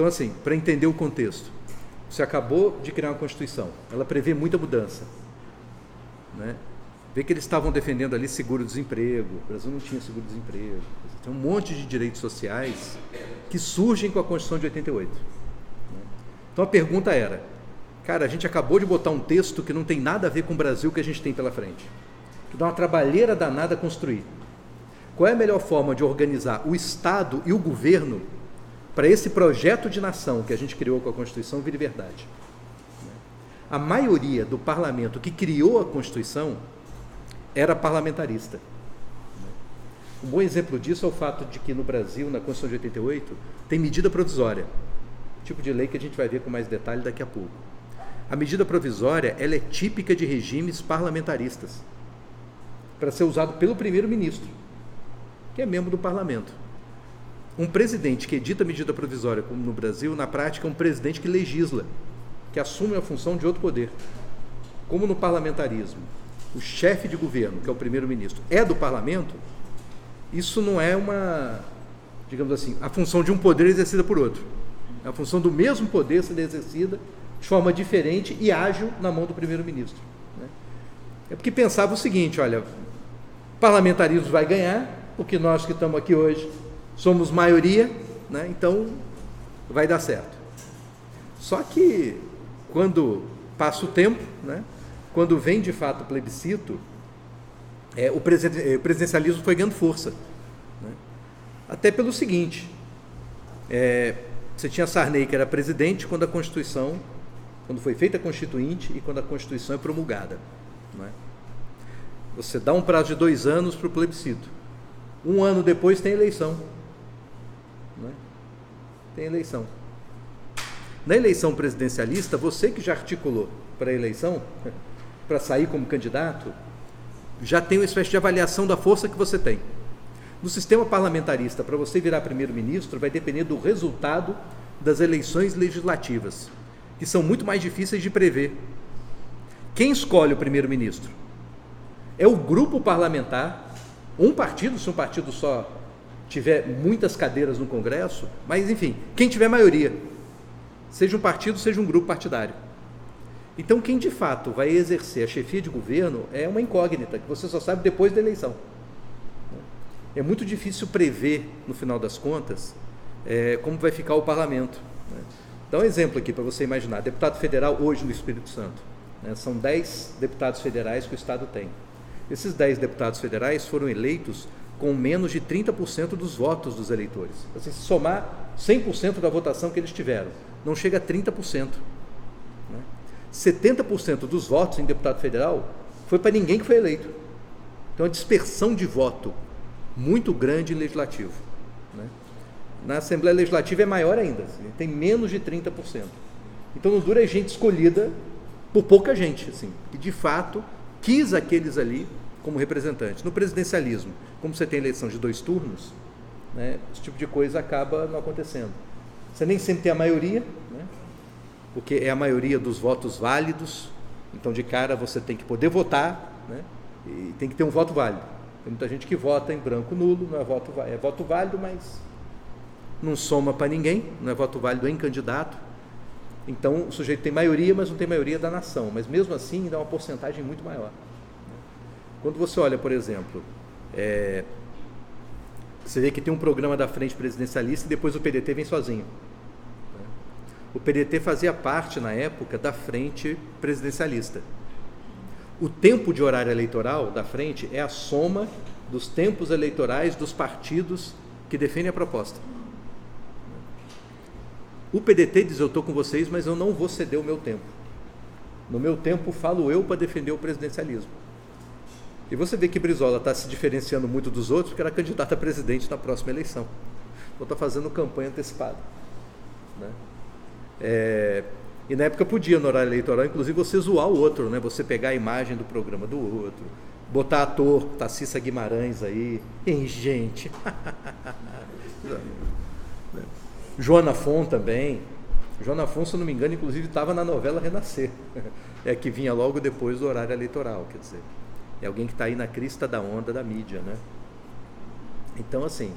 Então, assim, para entender o contexto, você acabou de criar uma Constituição, ela prevê muita mudança, né? Vê que eles estavam defendendo ali seguro-desemprego, o Brasil não tinha seguro-desemprego, tem um monte de direitos sociais que surgem com a Constituição de 88. Né? Então a pergunta era, cara, a gente acabou de botar um texto que não tem nada a ver com o Brasil que a gente tem pela frente, que dá uma trabalheira danada a construir. Qual é a melhor forma de organizar o Estado e o governo para esse projeto de nação que a gente criou com a Constituição vire verdade? A maioria do parlamento que criou a Constituição era parlamentarista. Um bom exemplo disso é o fato de que no Brasil, na Constituição de 88, tem medida provisória, tipo de lei que a gente vai ver com mais detalhe daqui a pouco. A medida provisória, ela é típica de regimes parlamentaristas, para ser usado pelo primeiro-ministro, que é membro do parlamento. Um presidente que edita medida provisória, como no Brasil, na prática é um presidente que legisla, que assume a função de outro poder. Como no parlamentarismo, o chefe de governo, que é o primeiro-ministro, é do parlamento, isso não é uma, digamos assim, a função de um poder exercida por outro. É a função do mesmo poder sendo exercida de forma diferente e ágil na mão do primeiro-ministro. Né? É porque pensava o seguinte, olha, parlamentarismo vai ganhar, porque nós que estamos aqui hoje somos maioria, né? Então vai dar certo. Só que quando passa o tempo, né? Quando vem de fato o plebiscito, o presidencialismo foi ganhando força. Né? Até pelo seguinte, você tinha Sarney, que era presidente quando foi feita a Constituinte e quando a Constituição é promulgada. Né? Você dá um prazo de 2 anos para o plebiscito. 1 ano depois tem eleição. Né? Tem eleição. Na eleição presidencialista, você que já articulou para a eleição, para sair como candidato, já tem uma espécie de avaliação da força que você tem. No sistema parlamentarista, para você virar primeiro-ministro, vai depender do resultado das eleições legislativas, que são muito mais difíceis de prever. Quem escolhe o primeiro-ministro? É o grupo parlamentar, um partido, se um partido só tiver muitas cadeiras no Congresso, mas enfim, quem tiver maioria, seja um partido, seja um grupo partidário. Então, quem de fato vai exercer a chefia de governo é uma incógnita, que você só sabe depois da eleição. É muito difícil prever, no final das contas, como vai ficar o parlamento. Dá um exemplo aqui para você imaginar. Deputado federal hoje no Espírito Santo. São 10 deputados federais que o Estado tem. Esses 10 deputados federais foram eleitos com menos de 30% dos votos dos eleitores. Se somar 100% da votação que eles tiveram, não chega a 30%. 70% dos votos em deputado federal foi para ninguém que foi eleito. Então, a dispersão de voto muito grande em legislativo. Né? Na Assembleia Legislativa é maior ainda, assim, tem menos de 30%. Então, não dura gente escolhida por pouca gente, assim, que de fato quis aqueles ali como representantes. No presidencialismo, como você tem eleição de 2 turnos, né, esse tipo de coisa acaba não acontecendo. Você nem sempre tem a maioria, né? Porque é a maioria dos votos válidos, então de cara você tem que poder votar, né? E tem que ter um voto válido. Tem muita gente que vota em branco nulo, não é voto válido, mas não soma para ninguém, não é voto válido em candidato. Então o sujeito tem maioria, mas não tem maioria da nação, mas mesmo assim dá uma porcentagem muito maior. Quando você olha, por exemplo, você vê que tem um programa da Frente Presidencialista e depois o PDT vem sozinho. O PDT fazia parte, na época, da Frente Presidencialista. O tempo de horário eleitoral da Frente é a soma dos tempos eleitorais dos partidos que defendem a proposta. O PDT diz, eu estou com vocês, mas eu não vou ceder o meu tempo. No meu tempo, falo eu para defender o presidencialismo. E você vê que Brizola está se diferenciando muito dos outros porque era candidato a presidente na próxima eleição. Então está fazendo campanha antecipada. Né? E na época podia, no horário eleitoral, inclusive você zoar o outro, né? Você pegar a imagem do programa do outro, botar ator, Tacissa Guimarães aí, gente. Joana Fon também. Joana Fon, se não me engano, inclusive estava na novela Renascer, que vinha logo depois do horário eleitoral, quer dizer, é alguém que está aí na crista da onda da mídia, né? Então, assim,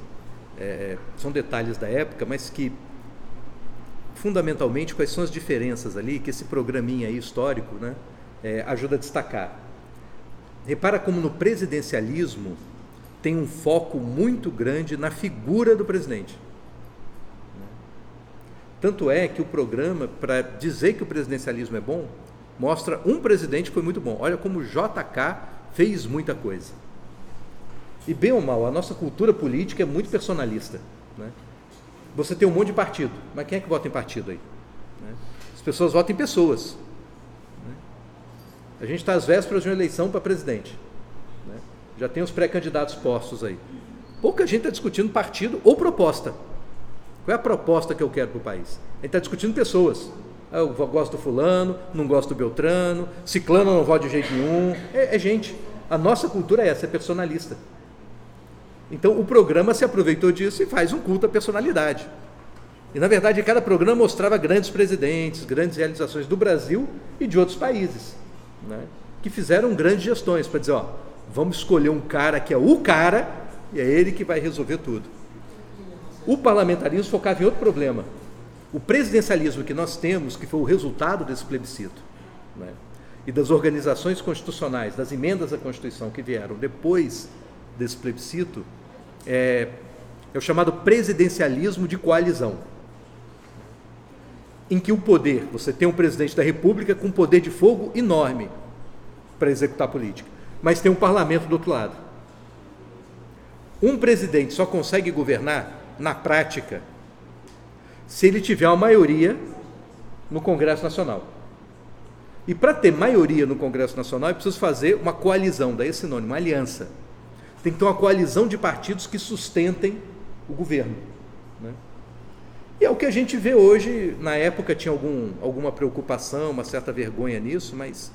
são detalhes da época, mas que fundamentalmente, quais são as diferenças ali que esse programinha aí histórico, né, ajuda a destacar. Repara como no presidencialismo tem um foco muito grande na figura do presidente. Tanto é que o programa, para dizer que o presidencialismo é bom, mostra um presidente que foi muito bom. Olha como o JK fez muita coisa. E bem ou mal, a nossa cultura política é muito personalista, né? Você tem um monte de partido, mas quem é que vota em partido aí? As pessoas votam em pessoas. A gente está às vésperas de uma eleição para presidente, né? Já tem os pré-candidatos postos aí. Pouca gente está discutindo partido ou proposta. Qual é a proposta que eu quero para o país? A gente está discutindo pessoas. Eu gosto do fulano, não gosto do Beltrano, ciclano não voto de jeito nenhum. É gente. A nossa cultura é essa, é personalista. Então o programa se aproveitou disso e faz um culto à personalidade. E na verdade cada programa mostrava grandes presidentes, grandes realizações do Brasil e de outros países, né, que fizeram grandes gestões para dizer, ó, vamos escolher um cara que é o cara e é ele que vai resolver tudo. O parlamentarismo focava em outro problema. O presidencialismo que nós temos, que foi o resultado desse plebiscito, né, e das organizações constitucionais, das emendas à Constituição que vieram depois desse plebiscito, é o chamado presidencialismo de coalizão, em que o poder, você tem um presidente da República com poder de fogo enorme para executar a política, mas tem um parlamento do outro lado. Um presidente só consegue governar, na prática, se ele tiver uma maioria no Congresso Nacional. E para ter maioria no Congresso Nacional, é preciso fazer uma coalizão, daí é sinônimo, uma aliança. Tem que ter uma coalizão de partidos que sustentem o governo, né? E é o que a gente vê hoje. Na época tinha alguma preocupação, uma certa vergonha nisso, mas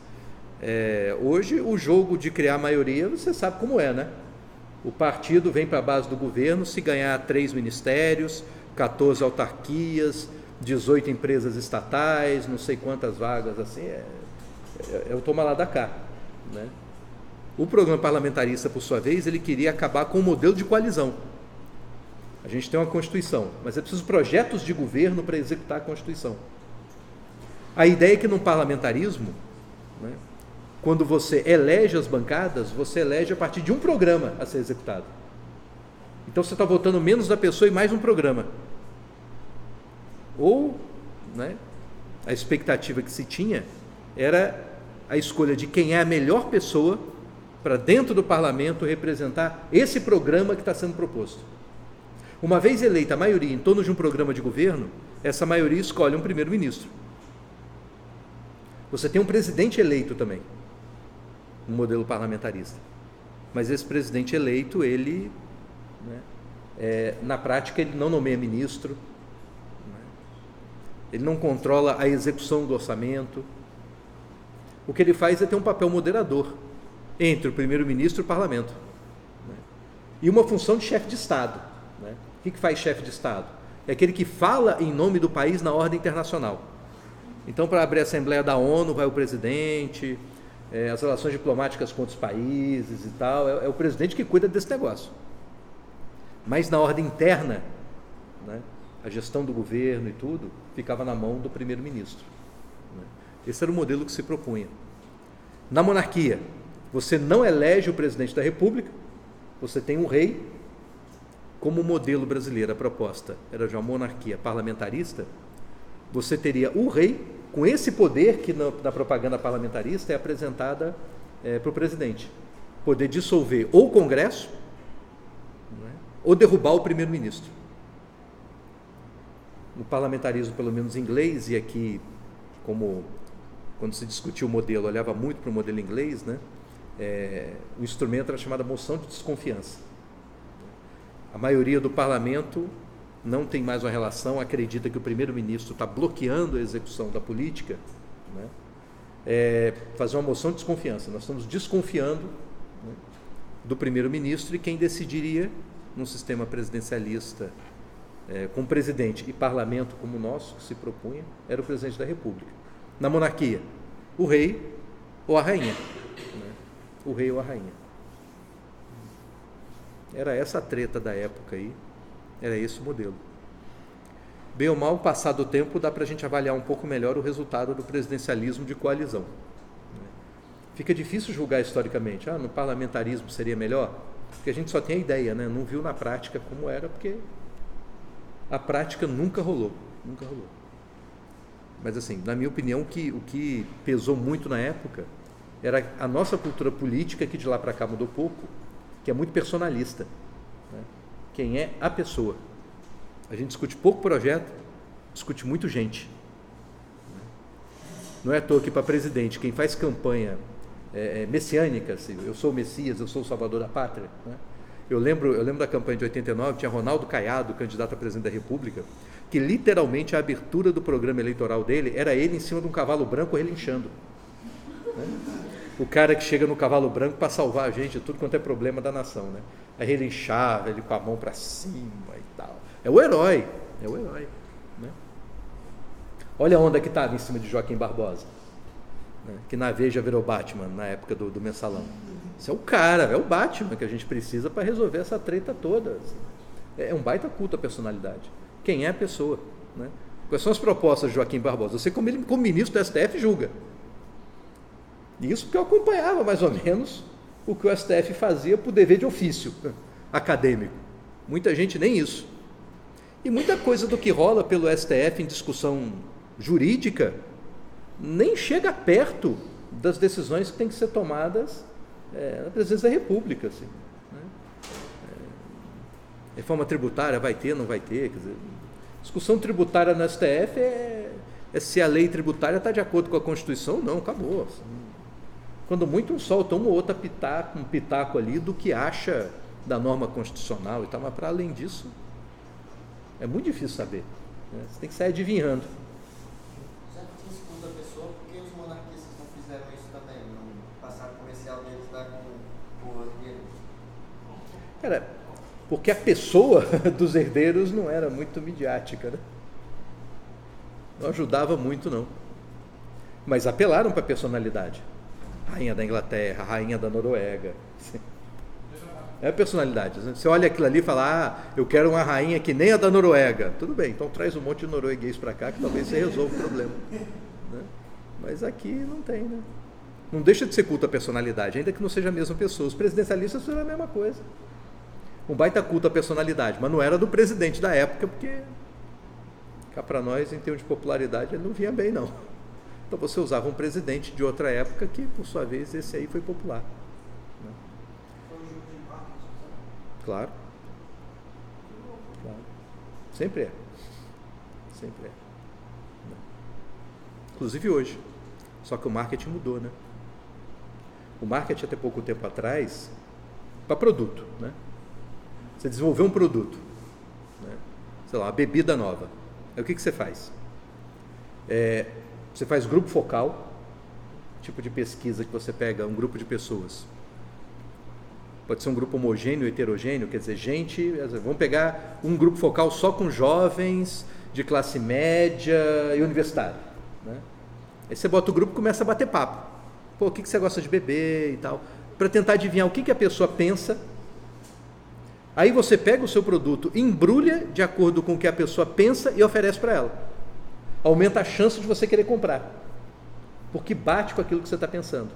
hoje o jogo de criar maioria, você sabe como é, né? O partido vem para a base do governo, se ganhar 3 ministérios, 14 autarquias, 18 empresas estatais, não sei quantas vagas, assim, é o toma lá da cá, né? O programa parlamentarista, por sua vez, ele queria acabar com o modelo de coalizão. A gente tem uma Constituição, mas é preciso projetos de governo para executar a Constituição. A ideia é que no parlamentarismo, né, quando você elege as bancadas, você elege a partir de um programa a ser executado. Então você está votando menos da pessoa e mais um programa. Ou, né, a expectativa que se tinha era a escolha de quem é a melhor pessoa para dentro do parlamento representar esse programa que está sendo proposto. Uma vez eleita a maioria em torno de um programa de governo, essa maioria escolhe um primeiro-ministro. Você tem um presidente eleito também, um modelo parlamentarista. Mas esse presidente eleito, ele, né, na prática, ele não nomeia ministro, né, ele não controla a execução do orçamento. O que ele faz é ter um papel moderador entre o primeiro-ministro e o parlamento, né, e uma função de chefe de Estado, né? O que faz chefe de Estado? É aquele que fala em nome do país na ordem internacional. Então, para abrir a Assembleia da ONU, vai o presidente, as relações diplomáticas com outros países e tal, é o presidente que cuida desse negócio. Mas na ordem interna, né, a gestão do governo e tudo, ficava na mão do primeiro-ministro, né? Esse era o modelo que se propunha. Na monarquia, você não elege o presidente da República, você tem um rei. Como modelo brasileiro, a proposta era de uma monarquia parlamentarista, você teria o rei com esse poder que na propaganda parlamentarista é apresentada para o presidente. Poder dissolver ou o Congresso, né, ou derrubar o primeiro-ministro. No parlamentarismo, pelo menos inglês, e aqui, como quando se discutiu o modelo, olhava muito para o modelo inglês, né, o instrumento era chamado moção de desconfiança. A maioria do parlamento não tem mais uma relação, acredita que o primeiro-ministro está bloqueando a execução da política, né? Fazer uma moção de desconfiança. Nós estamos desconfiando, né, do primeiro-ministro, e quem decidiria, num sistema presidencialista, com presidente e parlamento como o nosso, que se propunha, era o presidente da República. Na monarquia, o rei ou a rainha, né? O rei ou a rainha. Era essa a treta da época aí, era esse o modelo. bem ou mal, passado o tempo, dá para a gente avaliar um pouco melhor o resultado do presidencialismo de coalizão. Fica difícil julgar historicamente. No parlamentarismo seria melhor? Porque a gente só tem a ideia, né? Não viu na prática como era, porque a prática nunca rolou. Nunca rolou. Mas, assim, na minha opinião, o que pesou muito na época era a nossa cultura política, que de lá para cá mudou pouco, que é muito personalista. Né? Quem é a pessoa? A gente discute pouco projeto, discute muito gente. Não é à toa que para presidente, quem faz campanha messiânica, assim, eu sou o Messias, eu sou o Salvador da Pátria. Né? Eu lembro da campanha de 89, tinha Ronaldo Caiado, candidato a presidente da República, que literalmente a abertura do programa eleitoral dele era ele em cima de um cavalo branco relinchando. Né? O cara que chega no cavalo branco para salvar a gente de tudo quanto é problema da nação. Né? Aí relinchava, ele com a mão para cima e tal. É o herói. Né? Olha a onda que estava em cima de Joaquim Barbosa, né? Que na Veja virou Batman na época do Mensalão. Esse é o cara, é o Batman que a gente precisa para resolver essa treta toda. É um baita culto à personalidade. Quem é a pessoa? Né? Quais são as propostas de Joaquim Barbosa? Você, como ministro do STF, julga. Isso porque eu acompanhava mais ou menos o que o STF fazia por dever de ofício acadêmico. Muita gente nem isso. E muita coisa do que rola pelo STF em discussão jurídica nem chega perto das decisões que têm que ser tomadas na presidência da República. Assim, né? Reforma tributária vai ter, não vai ter. Quer dizer, discussão tributária no STF é se a lei tributária está de acordo com a Constituição ou não, acabou. Assim. Quando muito solta um ou outro um pitaco ali do que acha da norma constitucional e tal, mas para além disso, é muito difícil saber. Né? Você tem que sair adivinhando. Já que te escuta a pessoa, por que os monarquistas não fizeram isso também? Não passaram o comercial deles lá com o herdeiro? Cara, porque a pessoa dos herdeiros não era muito midiática, né? Não ajudava muito, não. Mas apelaram para a personalidade. Rainha da Inglaterra, rainha da Noruega. É a personalidade. Você olha aquilo ali e fala, eu quero uma rainha que nem a da Noruega. Tudo bem, então traz um monte de norueguês para cá que talvez você resolva o problema. Né? Mas aqui não tem, né? Não deixa de ser culto a personalidade, ainda que não seja a mesma pessoa. Os presidencialistas fizeram a mesma coisa. Um baita culto à personalidade, mas não era do presidente da época, porque cá para nós, em termos de popularidade, ele não vinha bem, não. Então você usava um presidente de outra época que, por sua vez, esse aí foi popular. Né? Claro. Sempre é. Sempre é. Inclusive hoje. Só que o marketing mudou, né? O marketing, até pouco tempo atrás, para produto, né? Você desenvolveu um produto, né? Sei lá, uma bebida nova. Aí o que você faz? Você faz grupo focal, tipo de pesquisa que você pega um grupo de pessoas. Pode ser um grupo homogêneo, heterogêneo, quer dizer, vamos pegar um grupo focal só com jovens de classe média e universitário. Né? Aí você bota o grupo e começa a bater papo. Pô, o que você gosta de beber e tal, para tentar adivinhar o que a pessoa pensa. Aí você pega o seu produto, embrulha de acordo com o que a pessoa pensa e oferece para ela. Aumenta a chance de você querer comprar, porque bate com aquilo que você está pensando.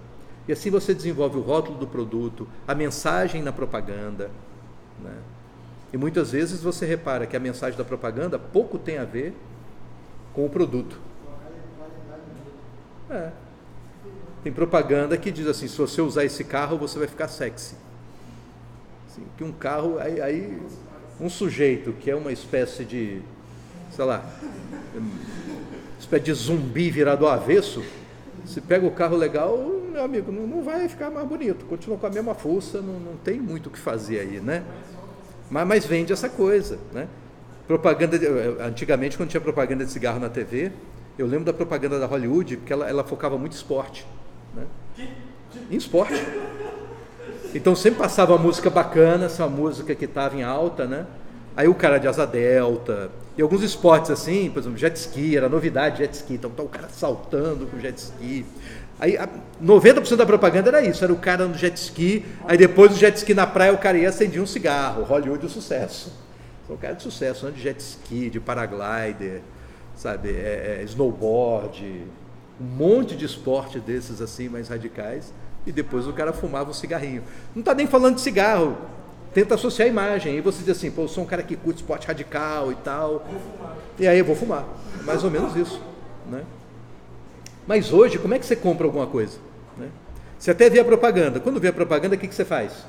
E assim você desenvolve o rótulo do produto, a mensagem na propaganda. Né? E muitas vezes você repara que a mensagem da propaganda pouco tem a ver com o produto. Tem propaganda que diz assim, se você usar esse carro, você vai ficar sexy. Assim, que um carro, aí um sujeito que é uma espécie de, sei lá, espécie de zumbi virado ao avesso, se pega o carro legal, meu amigo, não vai ficar mais bonito, continua com a mesma força, não tem muito o que fazer aí, né? Mas vende essa coisa, né? Propaganda, antigamente, quando tinha propaganda de cigarro na TV, eu lembro da propaganda da Hollywood, porque ela focava muito em esporte, né? Em esporte. Então sempre passava uma música bacana, essa música que estava em alta, né? Aí o cara de asa delta, e alguns esportes assim, por exemplo, jet ski, era novidade jet ski, então o cara saltando com jet ski. Aí 90% da propaganda era isso, era o cara no jet ski, aí depois do jet ski na praia o cara ia acendia um cigarro, Hollywood o sucesso. São caras de sucesso, de jet ski, de paraglider, sabe, snowboard, um monte de esporte desses assim, mais radicais, e depois o cara fumava um cigarrinho. Não está nem falando de cigarro, tenta associar a imagem, e você diz assim, pô, eu sou um cara que curte esporte radical e tal, e aí eu vou fumar, mais ou menos isso, né? Mas hoje, como é que você compra alguma coisa? Né? Você até vê a propaganda, quando vê a propaganda, o que você faz?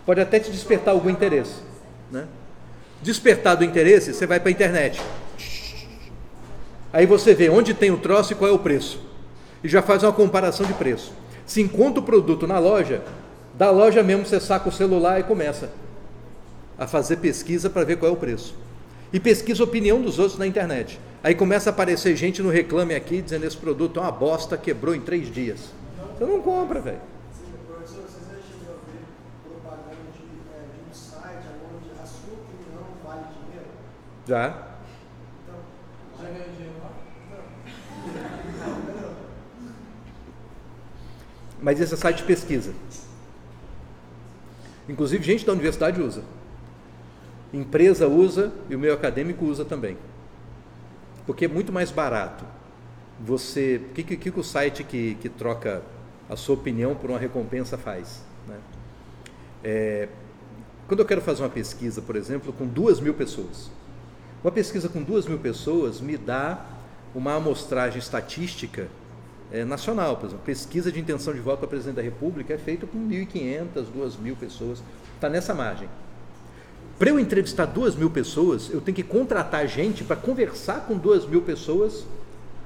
Pode até te despertar algum interesse, né? Despertar do interesse, você vai para a internet. Aí você vê onde tem o troço e qual é o preço. E já faz uma comparação de preço. Se encontra o produto na loja, da loja mesmo você saca o celular e começa a fazer pesquisa para ver qual é o preço. E pesquisa a opinião dos outros na internet. Aí começa a aparecer gente no Reclame Aqui dizendo esse produto é uma bosta, quebrou em 3 dias. Você não compra, velho. Professor, você já chegou a ver propaganda de um site onde a sua opinião vale dinheiro? Já. Então, já ganhou dinheiro lá? Não. Mas esse é site de pesquisa. Inclusive gente da universidade usa. Empresa usa e o meio acadêmico usa também. Porque é muito mais barato. Você, o que o site que troca a sua opinião por uma recompensa faz? Né? Quando eu quero fazer uma pesquisa, por exemplo, com 2.000 pessoas. Uma pesquisa com 2.000 pessoas me dá uma amostragem estatística nacional. Por exemplo, pesquisa de intenção de voto para presidente da República é feita com 1.500, 2.000 pessoas. Está nessa margem. Para eu entrevistar 2.000 pessoas, eu tenho que contratar gente para conversar com 2.000 pessoas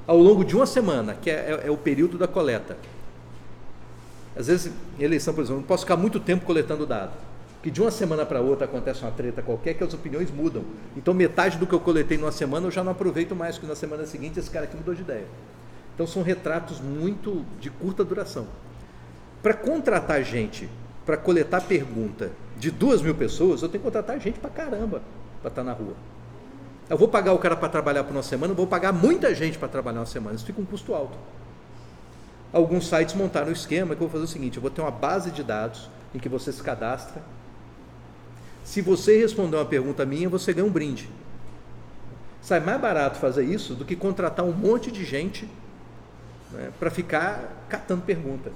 ao longo de uma semana, que é o período da coleta. Às vezes, em eleição, por exemplo, eu não posso ficar muito tempo coletando dado, porque de uma semana para outra acontece uma treta qualquer que as opiniões mudam. Então, metade do que eu coletei numa semana eu já não aproveito mais, porque na semana seguinte esse cara aqui mudou de ideia. Então, são retratos muito de curta duração. Para contratar gente, para coletar pergunta de 2.000 pessoas, eu tenho que contratar gente para caramba para estar na rua. Eu vou pagar o cara para trabalhar por uma semana, eu vou pagar muita gente para trabalhar uma semana, isso fica um custo alto. Alguns sites montaram um esquema que eu vou fazer o seguinte, eu vou ter uma base de dados em que você se cadastra. Se você responder uma pergunta minha, você ganha um brinde. Sai mais barato fazer isso do que contratar um monte de gente, né, para ficar catando pergunta.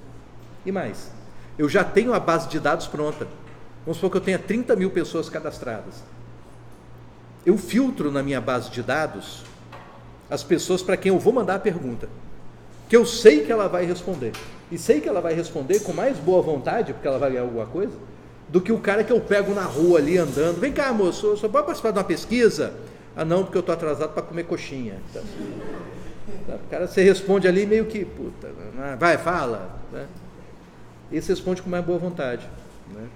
E mais, eu já tenho a base de dados pronta. Vamos supor que eu tenha 30.000 pessoas cadastradas. Eu filtro na minha base de dados as pessoas para quem eu vou mandar a pergunta, que eu sei que ela vai responder, e sei que ela vai responder com mais boa vontade, porque ela vai ganhar alguma coisa, do que o cara que eu pego na rua ali andando, vem cá moço, só pode participar de uma pesquisa? Ah não, porque eu estou atrasado para comer coxinha. O cara, você responde ali meio que, puta, vai, fala, né? E você responde com mais boa vontade, né?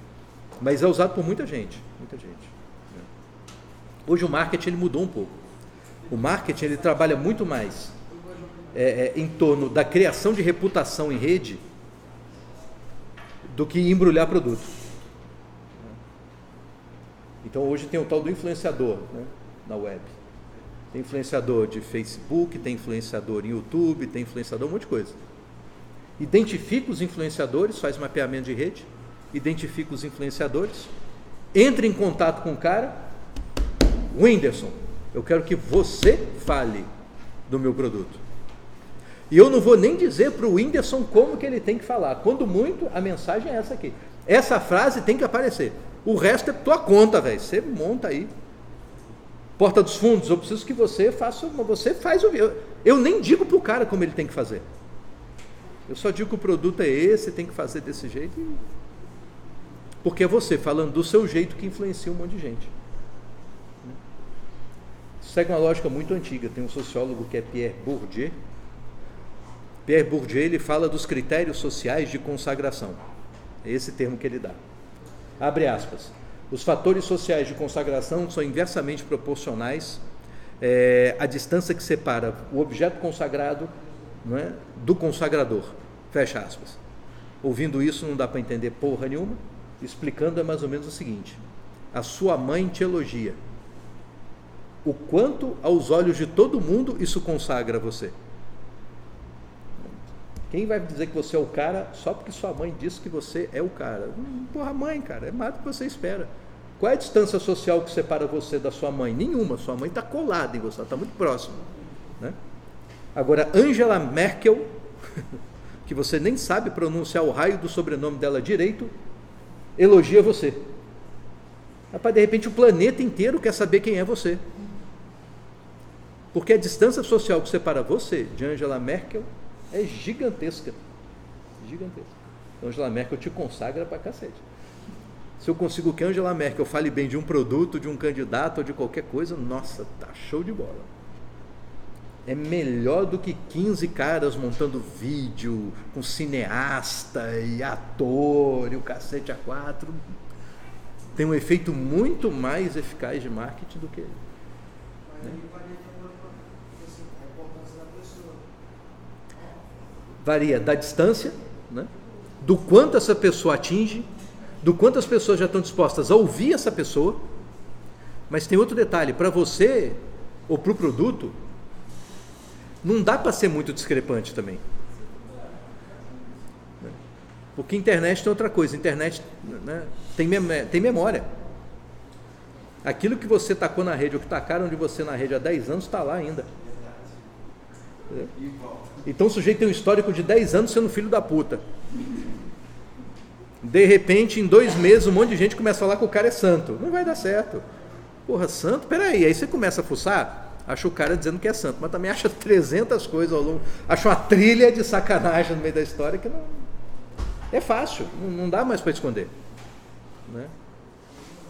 Mas é usado por muita gente, muita gente. Hoje o marketing ele mudou um pouco. O marketing ele trabalha muito mais em torno da criação de reputação em rede do que embrulhar produto. Então hoje tem o tal do influenciador, né, na web. Tem influenciador de Facebook, tem influenciador em YouTube, tem influenciador um monte de coisa. Identifica os influenciadores, faz mapeamento de rede, identifica os influenciadores, entra em contato com o cara. Whindersson, eu quero que você fale do meu produto. E eu não vou nem dizer para o Whindersson como que ele tem que falar. Quando muito, a mensagem é essa aqui. Essa frase tem que aparecer. O resto é tua conta, velho. Você monta aí. Porta dos fundos, eu preciso que você faça. Você faz o. Eu nem digo para o cara como ele tem que fazer. Eu só digo que o produto é esse, tem que fazer desse jeito. Porque é você falando do seu jeito que influencia um monte de gente. Segue uma lógica muito antiga. Tem um sociólogo que é Pierre Bourdieu. Pierre Bourdieu ele fala dos critérios sociais de consagração. É esse termo que ele dá. Abre aspas. Os fatores sociais de consagração são inversamente proporcionais à distância que separa o objeto consagrado, não é, do consagrador. Fecha aspas. Ouvindo isso não dá para entender porra nenhuma. Explicando é mais ou menos o seguinte. A sua mãe te elogia. O quanto aos olhos de todo mundo isso consagra você? Quem vai dizer que você é o cara só porque sua mãe disse que você é o cara? Porra, mãe, cara, é mais do que você espera. Qual é a distância social que separa você da sua mãe? Nenhuma, sua mãe está colada em você, ela está muito próxima, né? Agora, Angela Merkel, que você nem sabe pronunciar o raio do sobrenome dela direito, elogia você. Rapaz, de repente o planeta inteiro quer saber quem é você. Porque a distância social que separa você de Angela Merkel é gigantesca. Gigantesca. Angela Merkel te consagra pra cacete. Se eu consigo que Angela Merkel fale bem de um produto, de um candidato ou de qualquer coisa, nossa, tá show de bola. É melhor do que 15 caras montando vídeo com cineasta e ator e o cacete A4. Tem um efeito muito mais eficaz de marketing do que ele. Né? Varia da distância, né? Do quanto essa pessoa atinge, do quanto as pessoas já estão dispostas a ouvir essa pessoa. Mas tem outro detalhe, para você ou para o produto, não dá para ser muito discrepante também. Porque internet tem outra coisa, internet, né, tem memória. Aquilo que você tacou na rede, ou que tacaram de você na rede há 10 anos, está lá ainda. Então o sujeito tem um histórico de 10 anos sendo filho da puta. De repente, em 2 meses, um monte de gente começa a falar que o cara é santo. Não vai dar certo. Porra, santo? Peraí, aí você começa a fuçar, acha o cara dizendo que é santo, mas também acha 300 coisas ao longo, acha uma trilha de sacanagem no meio da história que não... É fácil, não dá mais para esconder. Né?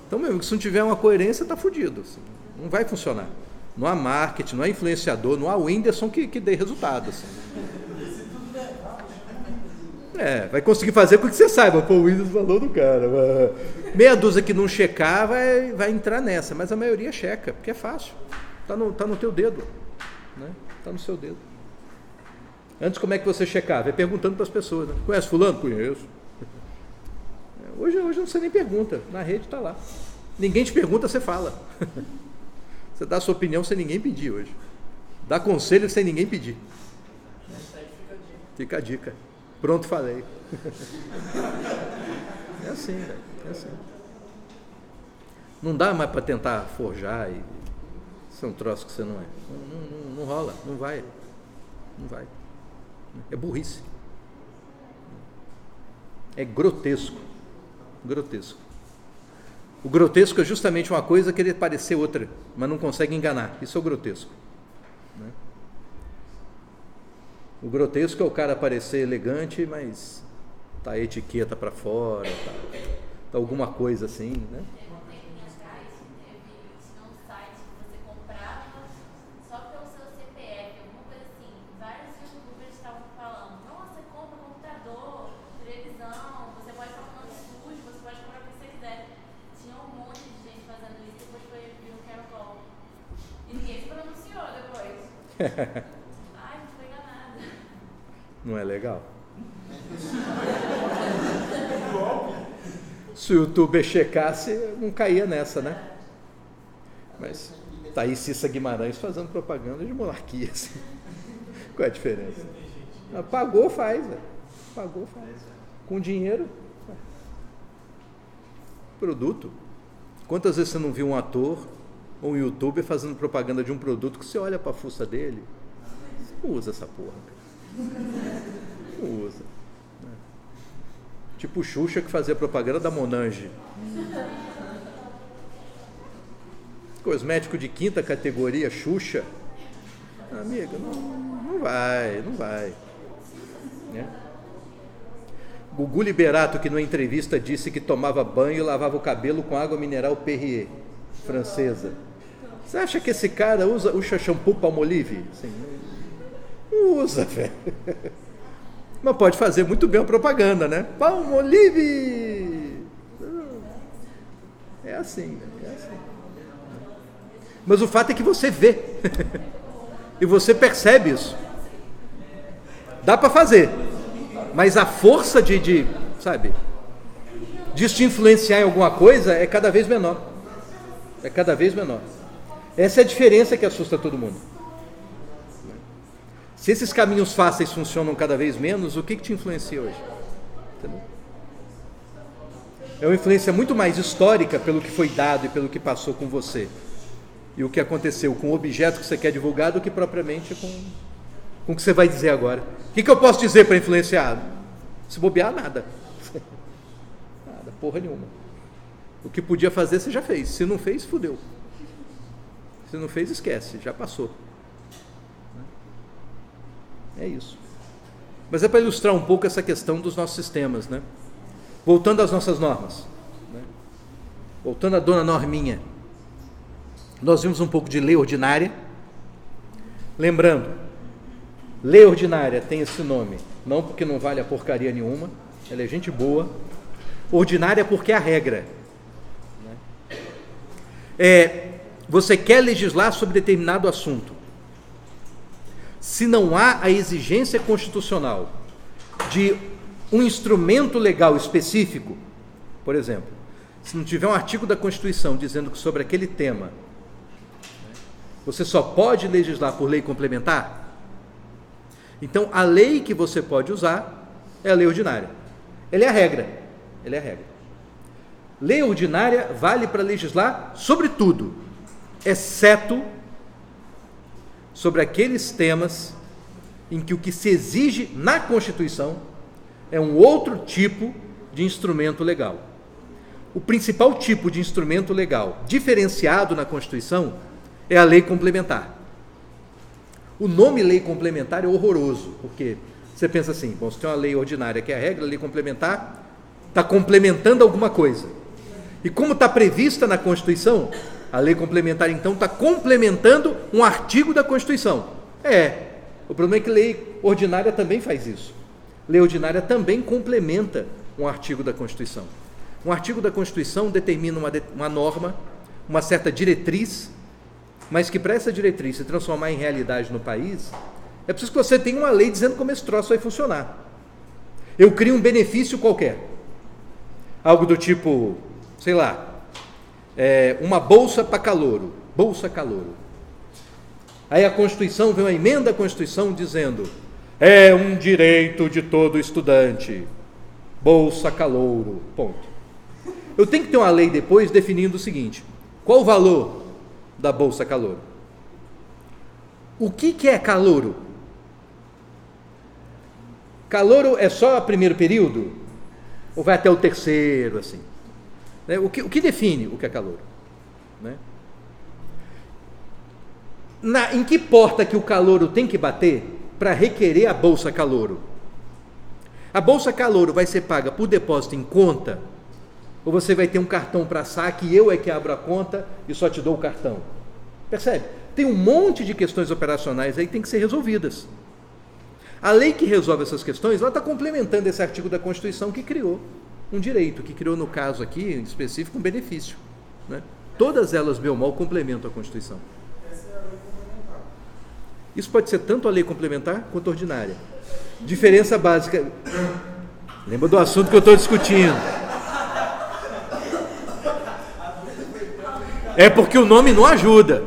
Então, meu amigo, se não tiver uma coerência, está fudido. Assim, não vai funcionar. Não há marketing, não há influenciador, não há Whindersson que dê resultado. Assim. Vai conseguir fazer com que você saiba. Pô, o Whindersson falou do cara. Meia dúzia que não checar vai entrar nessa, mas a maioria checa, porque é fácil. Está no teu dedo. Né? Está no seu dedo. Antes, como é que você checava? Perguntando para as pessoas. Né? Conhece fulano? Conheço. Hoje você nem pergunta. Na rede está lá. Ninguém te pergunta, você fala. Você dá a sua opinião sem ninguém pedir hoje. Dá conselho sem ninguém pedir. Fica a dica. Pronto, falei. É assim, velho. É assim. Não dá mais para tentar forjar e ser um troço que você não é. Não rola. Não vai. Não vai. É burrice. É grotesco. Grotesco. O grotesco é justamente uma coisa querer parecer outra, mas não consegue enganar. Isso é o grotesco. Né? O grotesco é o cara parecer elegante, mas tá a etiqueta para fora, tá alguma coisa assim, né? Ai, não foi enganada. Não é legal? Se o youtuber checasse, não caía nessa, né? Mas tá aí Cissa Guimarães fazendo propaganda de monarquia. Assim. Qual é a diferença? Pagou, faz. Pagou, faz. Com dinheiro, faz. Produto. Quantas vezes você não viu um ator ou um youtuber fazendo propaganda de um produto que você olha para a fuça dele, você não usa essa porra, cara. Não usa. Tipo o Xuxa que fazia propaganda da Monange. Cosmético de 5ª categoria, Xuxa. Amiga, não vai. Né? Gugu Liberato, que numa entrevista disse que tomava banho e lavava o cabelo com água mineral Perrier, francesa. Você acha que esse cara usa shampoo Palmolive? Assim, não usa, velho. Mas pode fazer muito bem a propaganda, né? Palmolive! É assim, é assim. Mas o fato é que você vê. E você percebe isso. Dá para fazer. Mas a força de te influenciar em alguma coisa é cada vez menor. É cada vez menor. Essa é a diferença que assusta todo mundo. Se esses caminhos fáceis funcionam cada vez menos, o que te influencia hoje? Entendeu? É uma influência muito mais histórica pelo que foi dado e pelo que passou com você. E o que aconteceu com o objeto que você quer divulgar do que propriamente com o que você vai dizer agora. O que eu posso dizer para influenciar? Se bobear, nada. Nada, porra nenhuma. O que podia fazer, você já fez. Se não fez, fudeu. Se não fez, esquece, já passou. É isso. Mas é para ilustrar um pouco essa questão dos nossos sistemas, né? Voltando às nossas normas, né? Voltando à dona Norminha, nós vimos um pouco de lei ordinária. Lembrando, lei ordinária tem esse nome, não porque não vale a porcaria nenhuma, ela é gente boa. Ordinária porque é a regra, né? Você quer legislar sobre determinado assunto. Se não há a exigência constitucional de um instrumento legal específico, por exemplo, se não tiver um artigo da Constituição dizendo que sobre aquele tema você só pode legislar por lei complementar, então a lei que você pode usar é a lei ordinária. Ela é a regra. Ela é a regra. Lei ordinária vale para legislar sobre tudo, exceto sobre aqueles temas em que o que se exige na Constituição é um outro tipo de instrumento legal. O principal tipo de instrumento legal diferenciado na Constituição é a lei complementar. O nome lei complementar é horroroso, porque você pensa assim, bom, se tem uma lei ordinária que é a regra, a lei complementar está complementando alguma coisa. E como está prevista na Constituição, a lei complementar, então, está complementando um artigo da Constituição. O problema é que lei ordinária também faz isso. Lei ordinária também complementa um artigo da Constituição. Um artigo da Constituição determina uma norma, uma certa diretriz, mas que para essa diretriz se transformar em realidade no país, é preciso que você tenha uma lei dizendo como esse troço vai funcionar. Eu crio um benefício qualquer. Algo do tipo, sei lá, uma bolsa para calouro, bolsa calouro. Aí a Constituição, vem uma emenda à Constituição dizendo, é um direito de todo estudante, bolsa calouro, ponto. Eu tenho que ter uma lei depois definindo o seguinte, qual o valor da bolsa calouro? O que é calouro? Calouro é só o primeiro período? Ou vai até o terceiro, assim? O que define o que é calouro? Né? Em que porta que o calouro tem que bater para requerer a bolsa calouro? A bolsa calouro vai ser paga por depósito em conta? Ou você vai ter um cartão para saque e eu é que abro a conta e só te dou o cartão? Percebe? Tem um monte de questões operacionais aí que tem que ser resolvidas. A lei que resolve essas questões, ela está complementando esse artigo da Constituição que criou um direito, que criou, no caso aqui, em específico, um benefício. Né? Todas elas, bem ou mal, complementam a Constituição. Essa é a lei complementar. Isso pode ser tanto a lei complementar quanto a ordinária. Diferença básica. Lembra do assunto que eu estou discutindo. É porque o nome não ajuda.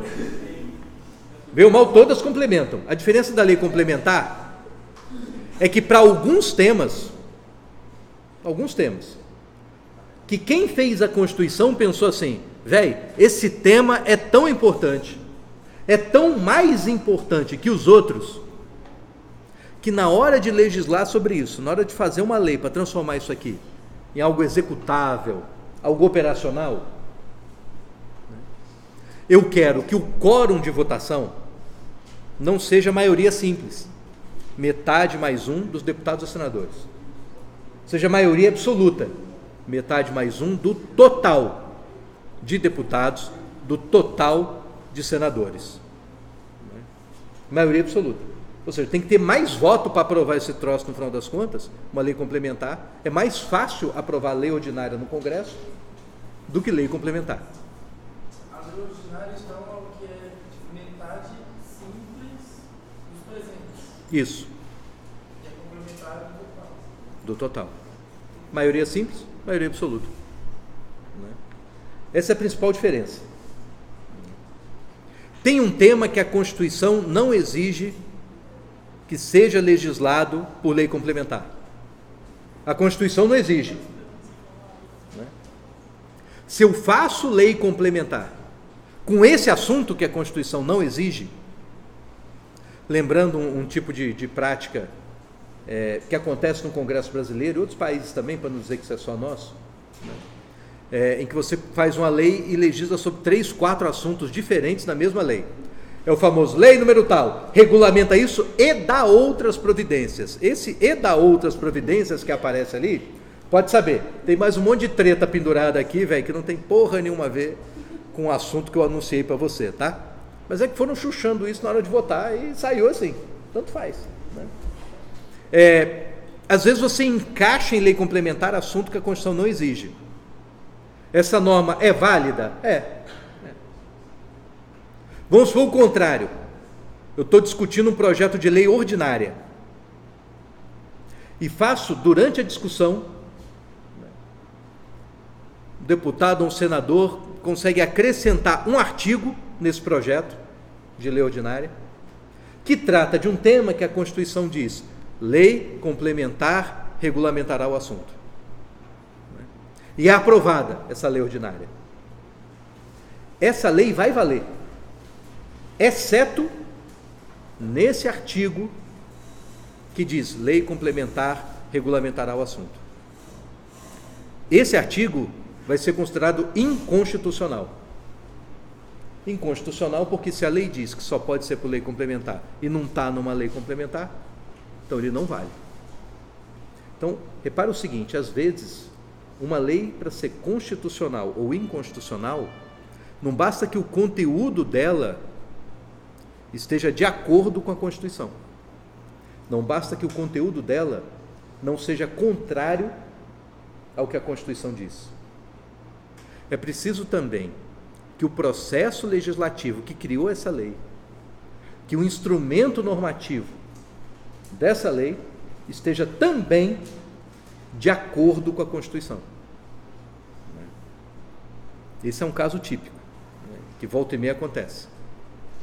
Bem ou mal, todas complementam. A diferença da lei complementar é que para alguns temas, que quem fez a Constituição pensou assim, esse tema é tão importante, é tão mais importante que os outros, que na hora de legislar sobre isso, na hora de fazer uma lei para transformar isso aqui em algo executável, algo operacional, eu quero que o quórum de votação não seja maioria simples, metade mais um dos deputados e senadores, seja maioria absoluta, metade mais um do total de deputados, do total de senadores. Maioria absoluta. Ou seja, tem que ter mais voto para aprovar esse troço no final das contas, uma lei complementar. É mais fácil aprovar lei ordinária no Congresso do que lei complementar. A lei ordinária, então, é o que é metade simples dos presentes. Isso. E é complementar do total. Do total. Maioria simples, maioria absoluta. Essa é a principal diferença. Tem um tema que a Constituição não exige que seja legislado por lei complementar. A Constituição não exige. Se eu faço lei complementar com esse assunto que a Constituição não exige, lembrando um tipo de prática que acontece no Congresso Brasileiro e outros países também, para não dizer que isso é só nosso, né? Em que você faz uma lei e legisla sobre 3, 4 assuntos diferentes na mesma lei. É o famoso lei número tal, regulamenta isso e dá outras providências. Esse e dá outras providências que aparece ali, pode saber, tem mais um monte de treta pendurada aqui, velho, que não tem porra nenhuma a ver com o assunto que eu anunciei para você, tá? Mas é que foram chuchando isso na hora de votar e saiu assim, tanto faz, né? Às vezes você encaixa em lei complementar assunto que a Constituição não exige. Essa norma é válida? Vamos supor o contrário. Eu estou discutindo um projeto de lei ordinária e faço, durante a discussão, um deputado ou um senador consegue acrescentar um artigo nesse projeto de lei ordinária que trata de um tema que a Constituição diz: lei complementar regulamentará o assunto. E é aprovada essa lei ordinária. Essa lei vai valer, exceto nesse artigo que diz lei complementar regulamentará o assunto. Esse artigo vai ser considerado inconstitucional. Inconstitucional porque se a lei diz que só pode ser por lei complementar e não está numa lei complementar, então ele não vale. Então, repara o seguinte, às vezes, uma lei para ser constitucional ou inconstitucional, não basta que o conteúdo dela esteja de acordo com a Constituição. Não basta que o conteúdo dela não seja contrário ao que a Constituição diz. É preciso também que o processo legislativo que criou essa lei, que o instrumento normativo dessa lei esteja também de acordo com a Constituição. Esse é um caso típico, que volta e meia acontece.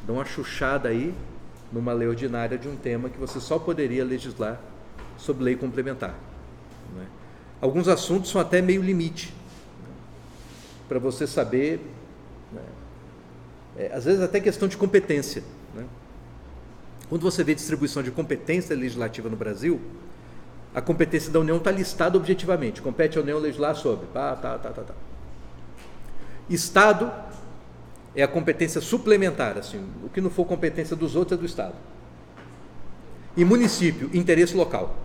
Dá uma chuchada aí numa lei ordinária de um tema que você só poderia legislar sob lei complementar. Alguns assuntos são até meio limite, para você saber, às vezes até questão de competência. Quando você vê distribuição de competência legislativa no Brasil, a competência da União está listada objetivamente, compete à União legislar sobre, Estado é a competência suplementar, assim, o que não for competência dos outros é do Estado. E município, interesse local,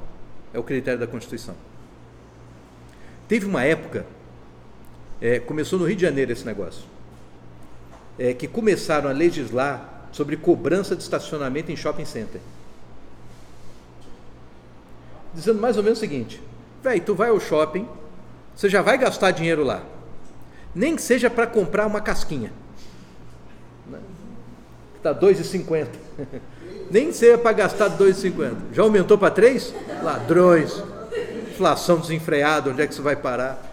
é o critério da Constituição. Teve uma época, começou no Rio de Janeiro esse negócio, que começaram a legislar sobre cobrança de estacionamento em shopping center. Dizendo mais ou menos o seguinte: velho, tu vai ao shopping, você já vai gastar dinheiro lá, nem que seja para comprar uma casquinha, que está R$2,50, nem que seja para gastar R$2,50, já aumentou para 3? Ladrões, inflação desenfreada, onde é que isso vai parar?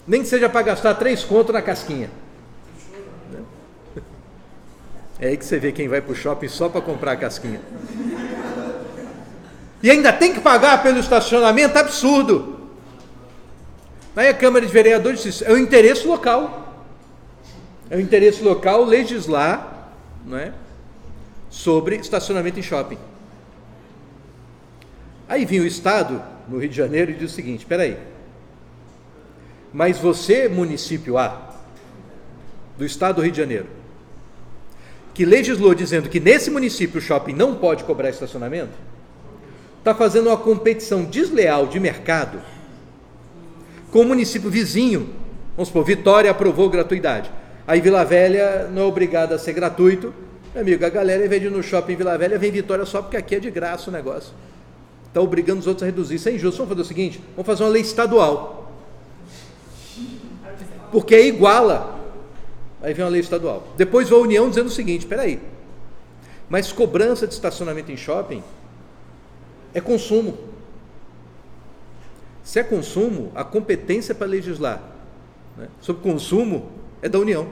Nem que seja para gastar 3 contos na casquinha. É aí que você vê quem vai para o shopping só para comprar a casquinha. E ainda tem que pagar pelo estacionamento, absurdo. Aí a Câmara de Vereadores disse: é o interesse local. É o interesse local legislar, não é, sobre estacionamento em shopping. Aí vinha o Estado, no Rio de Janeiro, e disse o seguinte: espera aí, mas você, município A, do Estado do Rio de Janeiro, que legislou dizendo que nesse município o shopping não pode cobrar estacionamento, está fazendo uma competição desleal de mercado com o município vizinho. Vamos supor, Vitória aprovou gratuidade, aí Vila Velha não é obrigada a ser gratuito. Meu amigo, a galera, em vez de ir no shopping em Vila Velha, vem em Vitória só porque aqui é de graça o negócio. Está obrigando os outros a reduzir. Isso é injusto. Vamos fazer o seguinte: vamos fazer uma lei estadual, porque aí iguala. Aí vem uma lei estadual. Depois vem a União dizendo o seguinte: espera aí, mas cobrança de estacionamento em shopping é consumo. Se é consumo, a competência para legislar, né, sobre consumo é da União.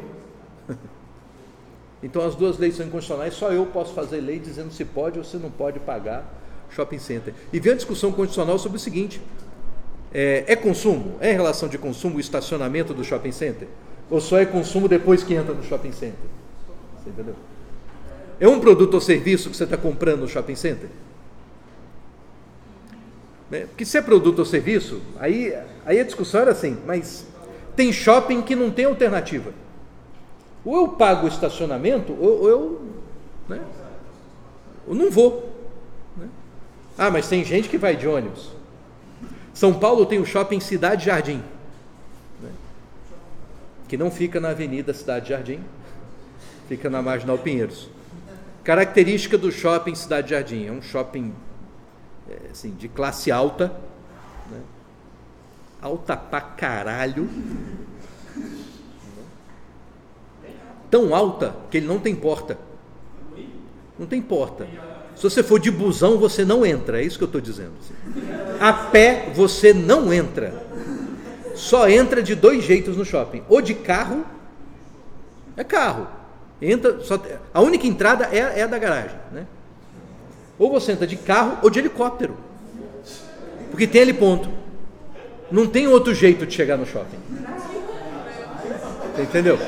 Então as duas leis são inconstitucionais, só eu posso fazer lei dizendo se pode ou se não pode pagar shopping center. E vem a discussão constitucional sobre o seguinte: É consumo? É relação de consumo o estacionamento do shopping center? Ou só é consumo depois que entra no shopping center? Você entendeu? É um produto ou serviço que você está comprando no shopping center? Porque se é produto ou serviço, aí a discussão era assim, mas tem shopping que não tem alternativa. Ou eu pago o estacionamento, ou eu não vou. Né? Ah, mas tem gente que vai de ônibus. São Paulo tem o shopping Cidade Jardim, né? Que não fica na Avenida Cidade Jardim, fica na Marginal Pinheiros. Característica do shopping Cidade Jardim, é um shopping assim, de classe alta, né? Alta pra caralho, tão alta que ele não tem porta. Não tem porta. Se você for de busão, você não entra, é isso que eu estou dizendo. A pé, você não entra. Só entra de 2 jeitos no shopping. Ou de carro, é carro. Entra, a única entrada é a da garagem, né? Ou você entra de carro ou de helicóptero. Porque tem heliponto. Não tem outro jeito de chegar no shopping. Você entendeu?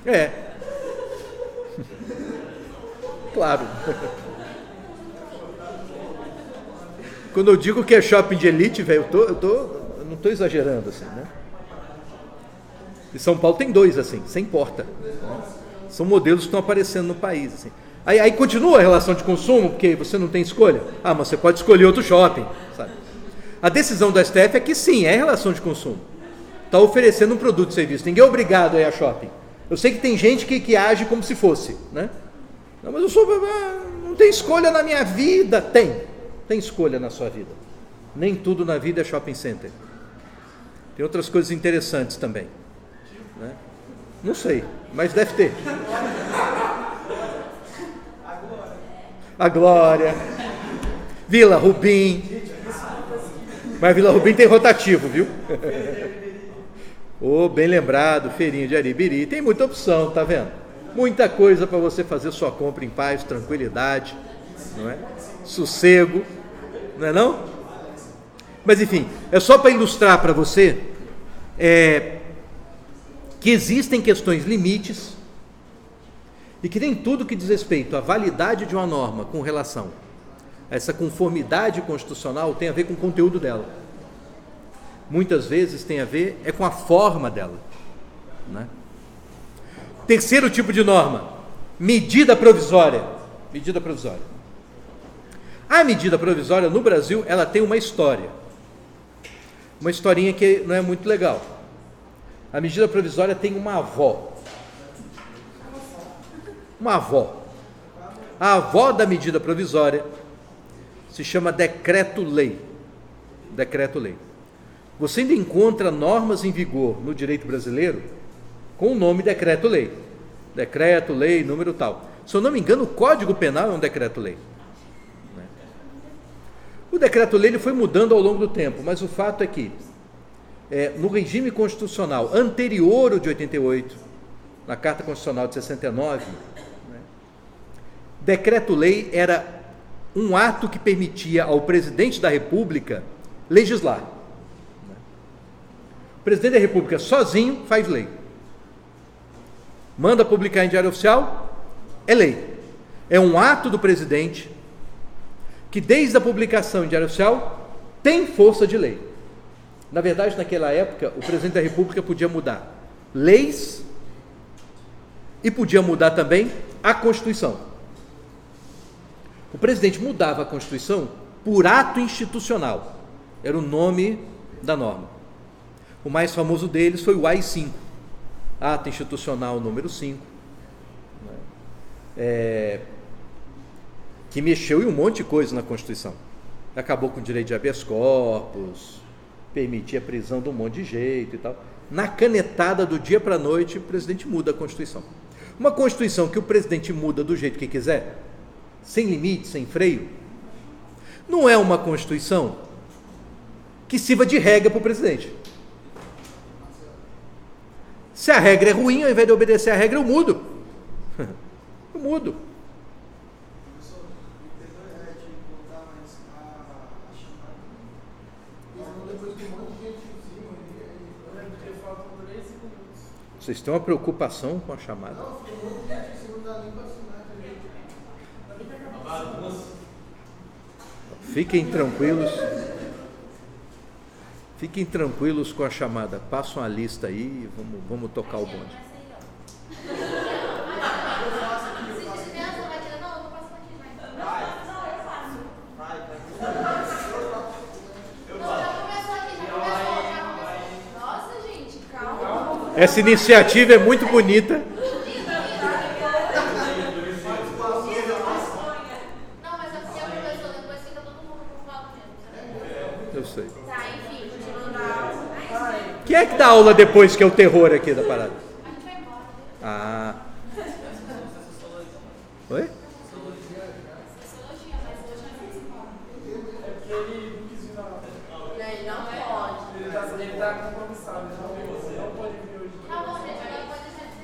É. Claro. Quando eu digo que é shopping de elite, velho, eu não estou exagerando assim, né? E São Paulo tem 2 assim, sem porta. Né? São modelos que estão aparecendo no país. Assim. Aí continua a relação de consumo, porque você não tem escolha. Ah, mas você pode escolher outro shopping, sabe? A decisão do STF é que sim, é relação de consumo. Está oferecendo um produto e serviço. Ninguém é obrigado a ir a shopping. Eu sei que tem gente que age como se fosse, né? Não, mas não tem escolha na minha vida. Tem escolha na sua vida. Nem tudo na vida é shopping center. Tem outras coisas interessantes também, né? Não sei, mas deve ter. A Glória, Vila Rubim. Mas Vila Rubim tem rotativo, viu? Bem lembrado, feirinha de Aribiri. Tem muita opção, tá vendo? Muita coisa para você fazer sua compra em paz, tranquilidade, não é? Sossego, não é não? Mas enfim, é só para ilustrar para você que existem questões limites e que nem tudo que diz respeito à validade de uma norma com relação a essa conformidade constitucional tem a ver com o conteúdo dela. Muitas vezes tem a ver com a forma dela, né? Terceiro tipo de norma, medida provisória. Medida provisória. A medida provisória no Brasil, ela tem uma história. Uma historinha que não é muito legal. A medida provisória tem uma avó. Uma avó. A avó da medida provisória se chama decreto-lei. Decreto-lei. Você ainda encontra normas em vigor no direito brasileiro com o nome decreto-lei. Decreto-lei, número tal. Se eu não me engano, o Código Penal é um decreto-lei. O decreto-lei ele foi mudando ao longo do tempo, mas o fato é que, no regime constitucional anterior ao de 88, na Carta Constitucional de 69, decreto-lei era um ato que permitia ao presidente da República legislar. O presidente da República sozinho faz lei. Manda publicar em Diário Oficial, é lei. É um ato do presidente que desde a publicação em Diário Oficial tem força de lei. Na verdade, naquela época, o presidente da República podia mudar leis e podia mudar também a Constituição. O presidente mudava a Constituição por ato institucional. Era o nome da norma. O mais famoso deles foi o AI-5, Ato Institucional número 5, que mexeu em um monte de coisa na Constituição. Acabou com o direito de habeas corpus, permitia a prisão de um monte de jeito e tal. Na canetada do dia para a noite, o presidente muda a Constituição. Uma Constituição que o presidente muda do jeito que quiser, sem limite, sem freio, não é uma Constituição que sirva de regra para o presidente. Se a regra é ruim, ao invés de obedecer a regra, eu mudo. Eu mudo. Professor, me perdoe de contar, mas a chamada Vocês têm uma preocupação com a chamada? Não, fiquei muito quieto em cima da língua assinar também. Fiquem tranquilos. Fiquem tranquilos com a chamada. Passam a lista aí e vamos tocar o bonde. Essa iniciativa é muito bonita. Não, mas assim é o professor, depois fica todo mundo com foco mesmo. Eu sei. Tá, enfim, continuando a aula. Quem é que dá aula depois, que é o terror aqui da parada? A gente vai embora. Ah. Oi? Sociologia, mas hoje nós vamos embora. É porque ele não quis vir na aula. Ele não pode. Ele tá compromissado, ele não pode vir hoje. Tá bom, gente, agora pode deixar de ser.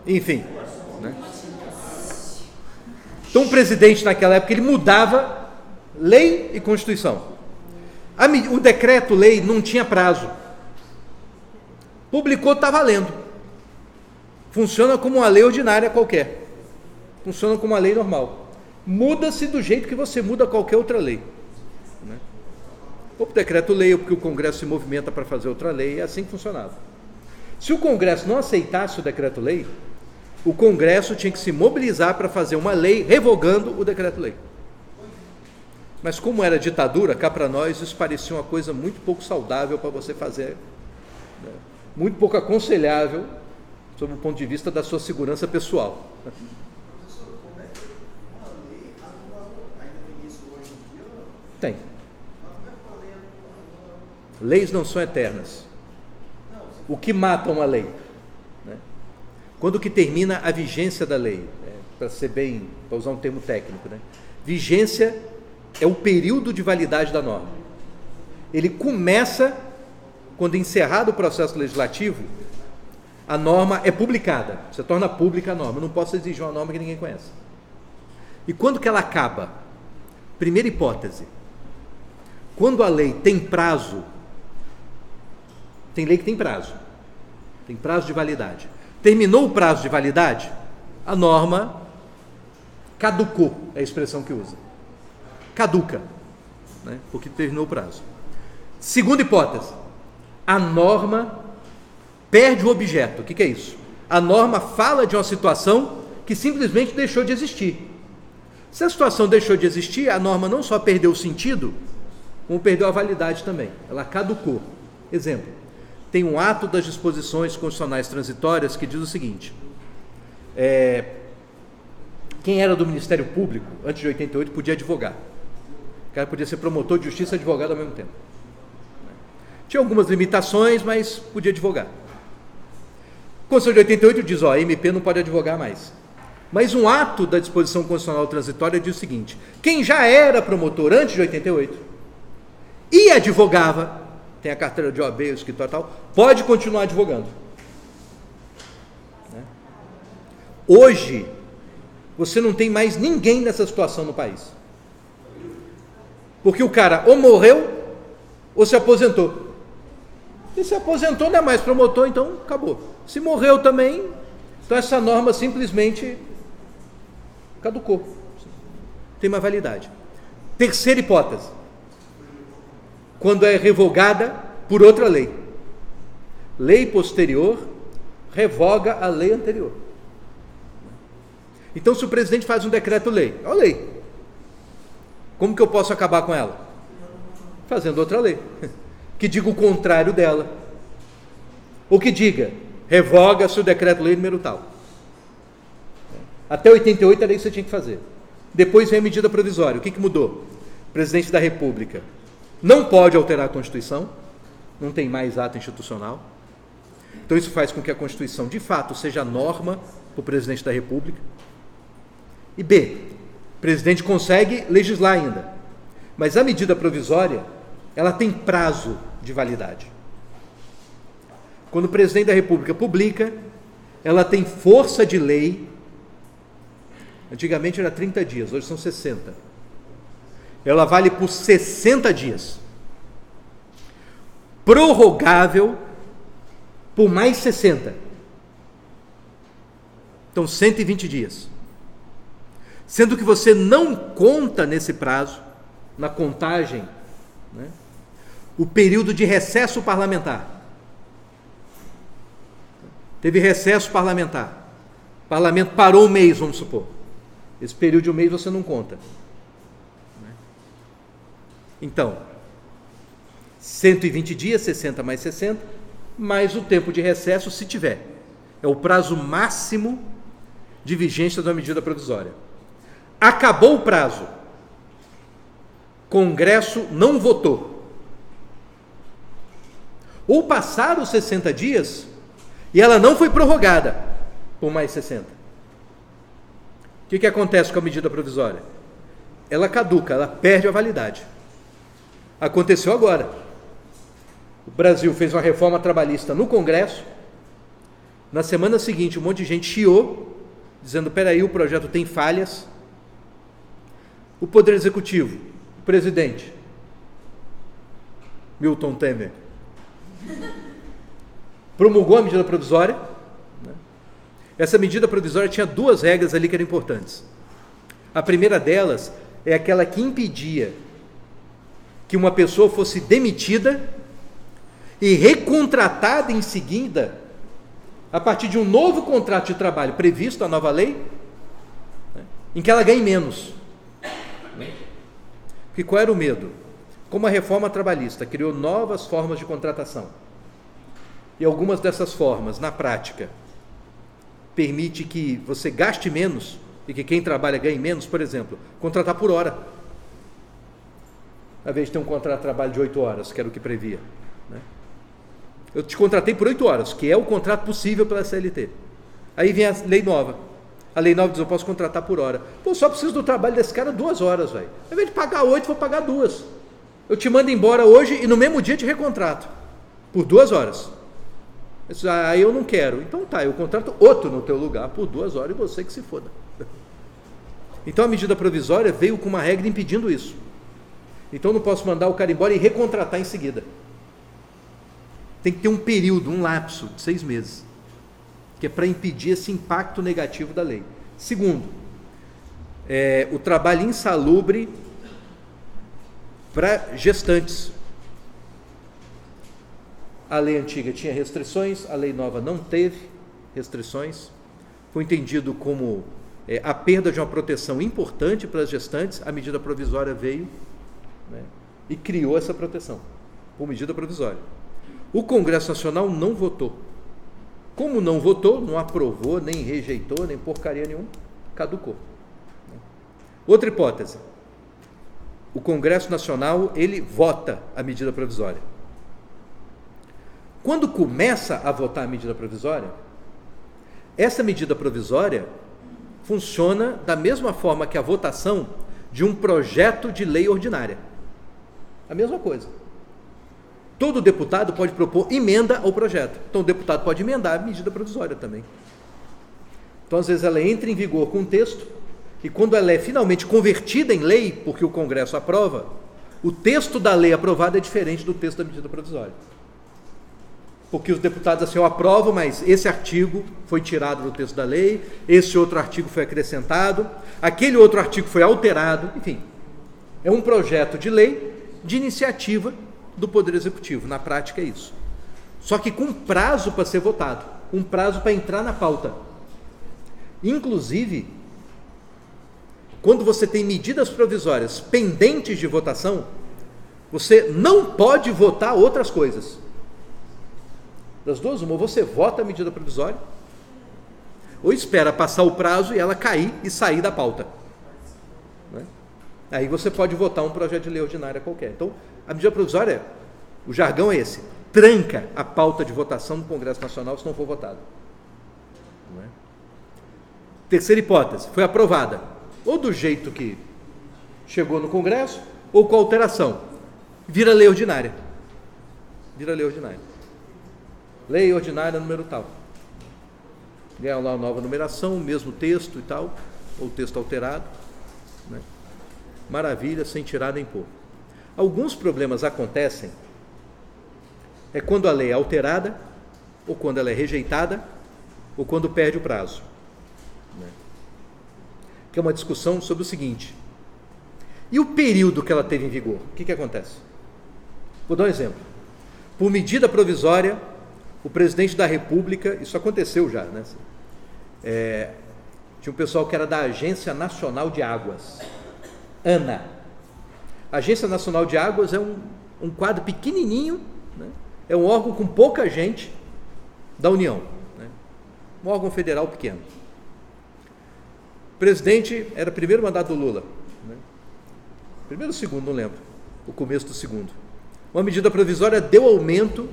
Enfim, né? Então o presidente naquela época ele mudava lei e constituição. O decreto-lei não tinha prazo. Publicou, está valendo. Funciona como uma lei ordinária qualquer. Funciona como uma lei normal. Muda-se do jeito que você muda qualquer outra lei, né? Ou por decreto-lei, ou porque o Congresso se movimenta para fazer outra lei, é assim que funcionava. Se o Congresso não aceitasse o decreto-lei, o Congresso tinha que se mobilizar para fazer uma lei revogando o decreto-lei. Mas como era ditadura, cá para nós, isso parecia uma coisa muito pouco saudável para você fazer, né? Muito pouco aconselhável, sob o ponto de vista da sua segurança pessoal. Professor, como é que uma lei ainda tem isso hoje em dia? Tem. Mas como é que uma lei anula? Leis não são eternas. O que mata uma lei? Né? Quando que termina a vigência da lei? Para ser bem, para usar um termo técnico, né? Vigência é o período de validade da norma. Ele começa quando encerrado o processo legislativo, a norma é publicada, você torna pública a norma. Eu não posso exigir uma norma que ninguém conhece. E quando que ela acaba? Primeira hipótese, quando a lei tem prazo, tem lei que tem prazo de validade. Terminou o prazo de validade, a norma caducou, é a expressão que usa. Caduca, né? Porque terminou o prazo. Segunda hipótese, a norma perde o objeto. O que é isso? A norma fala de uma situação que simplesmente deixou de existir. Se a situação deixou de existir, a norma não só perdeu o sentido, como perdeu a validade também. Ela caducou. Exemplo, tem um ato das disposições constitucionais transitórias que diz o seguinte: quem era do Ministério Público antes de 88 podia advogar. O cara podia ser promotor de justiça e advogado ao mesmo tempo. Tinha algumas limitações, mas podia advogar. A Constituição de 88 diz, a MP não pode advogar mais. Mas um ato da disposição constitucional transitória diz o seguinte: quem já era promotor antes de 88 e advogava, tem a carteira de OAB, o escritório e tal, pode continuar advogando. Né? Hoje, você não tem mais ninguém nessa situação no país. Porque o cara ou morreu ou se aposentou. E se aposentou não é mais promotor, então acabou. Se morreu também, então essa norma simplesmente caducou. Tem uma validade. Terceira hipótese, quando é revogada por outra lei. Lei posterior revoga a lei anterior. Então, se o presidente faz um decreto-lei, é uma lei. Como que eu posso acabar com ela? Fazendo outra lei, que diga o contrário dela. Ou que diga, revoga-se o decreto-lei número tal. Até 88 era isso que você tinha que fazer. Depois vem a medida provisória. O que mudou? O presidente da República não pode alterar a Constituição, não tem mais ato institucional. Então isso faz com que a Constituição, de fato, seja norma para o presidente da República. E B, o presidente consegue legislar ainda, mas a medida provisória, ela tem prazo de validade. Quando o presidente da República publica, ela tem força de lei. Antigamente era 30 dias, hoje são 60. Ela vale por 60 dias. Prorrogável por mais 60. Então, 120 dias. Sendo que você não conta nesse prazo, na contagem, né, o período de recesso parlamentar. Teve recesso parlamentar. O parlamento parou um mês, vamos supor. Esse período de um mês você não conta. Então, 120 dias, 60 mais 60, mais o tempo de recesso, se tiver. É o prazo máximo de vigência da medida provisória. Acabou o prazo. Congresso não votou. Ou passaram os 60 dias e ela não foi prorrogada por mais 60. O que acontece com a medida provisória? Ela caduca, ela perde a validade. Aconteceu agora. O Brasil fez uma reforma trabalhista no Congresso. Na semana seguinte, um monte de gente chiou, dizendo: peraí, o projeto tem falhas. O Poder Executivo, o presidente, Milton Temer, promulgou a medida provisória. Essa medida provisória tinha duas regras ali que eram importantes. A primeira delas é aquela que impedia que uma pessoa fosse demitida e recontratada em seguida, a partir de um novo contrato de trabalho previsto na nova lei, em que ela ganhe menos. Porque qual era o medo? Como a reforma trabalhista criou novas formas de contratação, e algumas dessas formas, na prática, permite que você gaste menos e que quem trabalha ganhe menos, por exemplo, contratar por hora. Ao invés de ter um contrato de trabalho de 8 horas, que era o que previa. Né? Eu te contratei por 8 horas, que é o contrato possível pela CLT. Aí vem a lei nova. A lei nova diz: eu posso contratar por hora. Pô, só preciso do trabalho desse cara 2 horas, velho. Ao invés de pagar 8, vou pagar 2. Eu te mando embora hoje e no mesmo dia te recontrato. Por 2 horas. Aí eu não quero. Então tá, eu contrato outro no teu lugar por 2 horas e você que se foda. Então a medida provisória veio com uma regra impedindo isso. Então eu não posso mandar o cara embora e recontratar em seguida. Tem que ter um período, um lapso de 6 meses, que é para impedir esse impacto negativo da lei. Segundo, o trabalho insalubre para gestantes. A lei antiga tinha restrições, a lei nova não teve restrições. Foi entendido como a perda de uma proteção importante para as gestantes. A medida provisória veio, né, e criou essa proteção, por medida provisória. O Congresso Nacional não votou. Como não votou, não aprovou, nem rejeitou, nem porcaria nenhuma, caducou. Outra hipótese: o Congresso Nacional, ele vota a medida provisória. Quando começa a votar a medida provisória, essa medida provisória funciona da mesma forma que a votação de um projeto de lei ordinária. A mesma coisa. Todo deputado pode propor emenda ao projeto. Então o deputado pode emendar a medida provisória também. Então às vezes ela entra em vigor com o texto, e quando ela é finalmente convertida em lei, porque o Congresso aprova, o texto da lei aprovada é diferente do texto da medida provisória. Porque os deputados assim: eu aprovo, mas esse artigo foi tirado do texto da lei, esse outro artigo foi acrescentado, aquele outro artigo foi alterado, enfim. É um projeto de lei de iniciativa do Poder Executivo. Na prática é isso. Só que com prazo para ser votado, um prazo para entrar na pauta. Inclusive, quando você tem medidas provisórias pendentes de votação, você não pode votar outras coisas. Das duas, uma: ou você vota a medida provisória, ou espera passar o prazo e ela cair e sair da pauta. Né? Aí você pode votar um projeto de lei ordinária qualquer. Então, a medida provisória, o jargão é esse: tranca a pauta de votação do Congresso Nacional se não for votado. Não é? Terceira hipótese: foi aprovada, ou do jeito que chegou no Congresso, ou com alteração. Vira lei ordinária. Vira lei ordinária. Lei ordinária número tal. Ganha lá uma nova numeração, o mesmo texto e tal, ou texto alterado. Né? Maravilha, sem tirar nem pôr. Alguns problemas acontecem quando a lei é alterada ou quando ela é rejeitada, ou quando perde o prazo. Né? Que é uma discussão sobre o seguinte: e o período que ela teve em vigor? O que acontece? Vou dar um exemplo. Por medida provisória, o presidente da República, isso aconteceu já, né? Tinha um pessoal que era da Agência Nacional de Águas, ANA. A Agência Nacional de Águas é um quadro pequenininho, né? É um órgão com pouca gente da União, né? Um órgão federal pequeno. O presidente era o primeiro mandato do Lula, né? Primeiro ou segundo, não lembro, o começo do segundo. Uma medida provisória deu aumento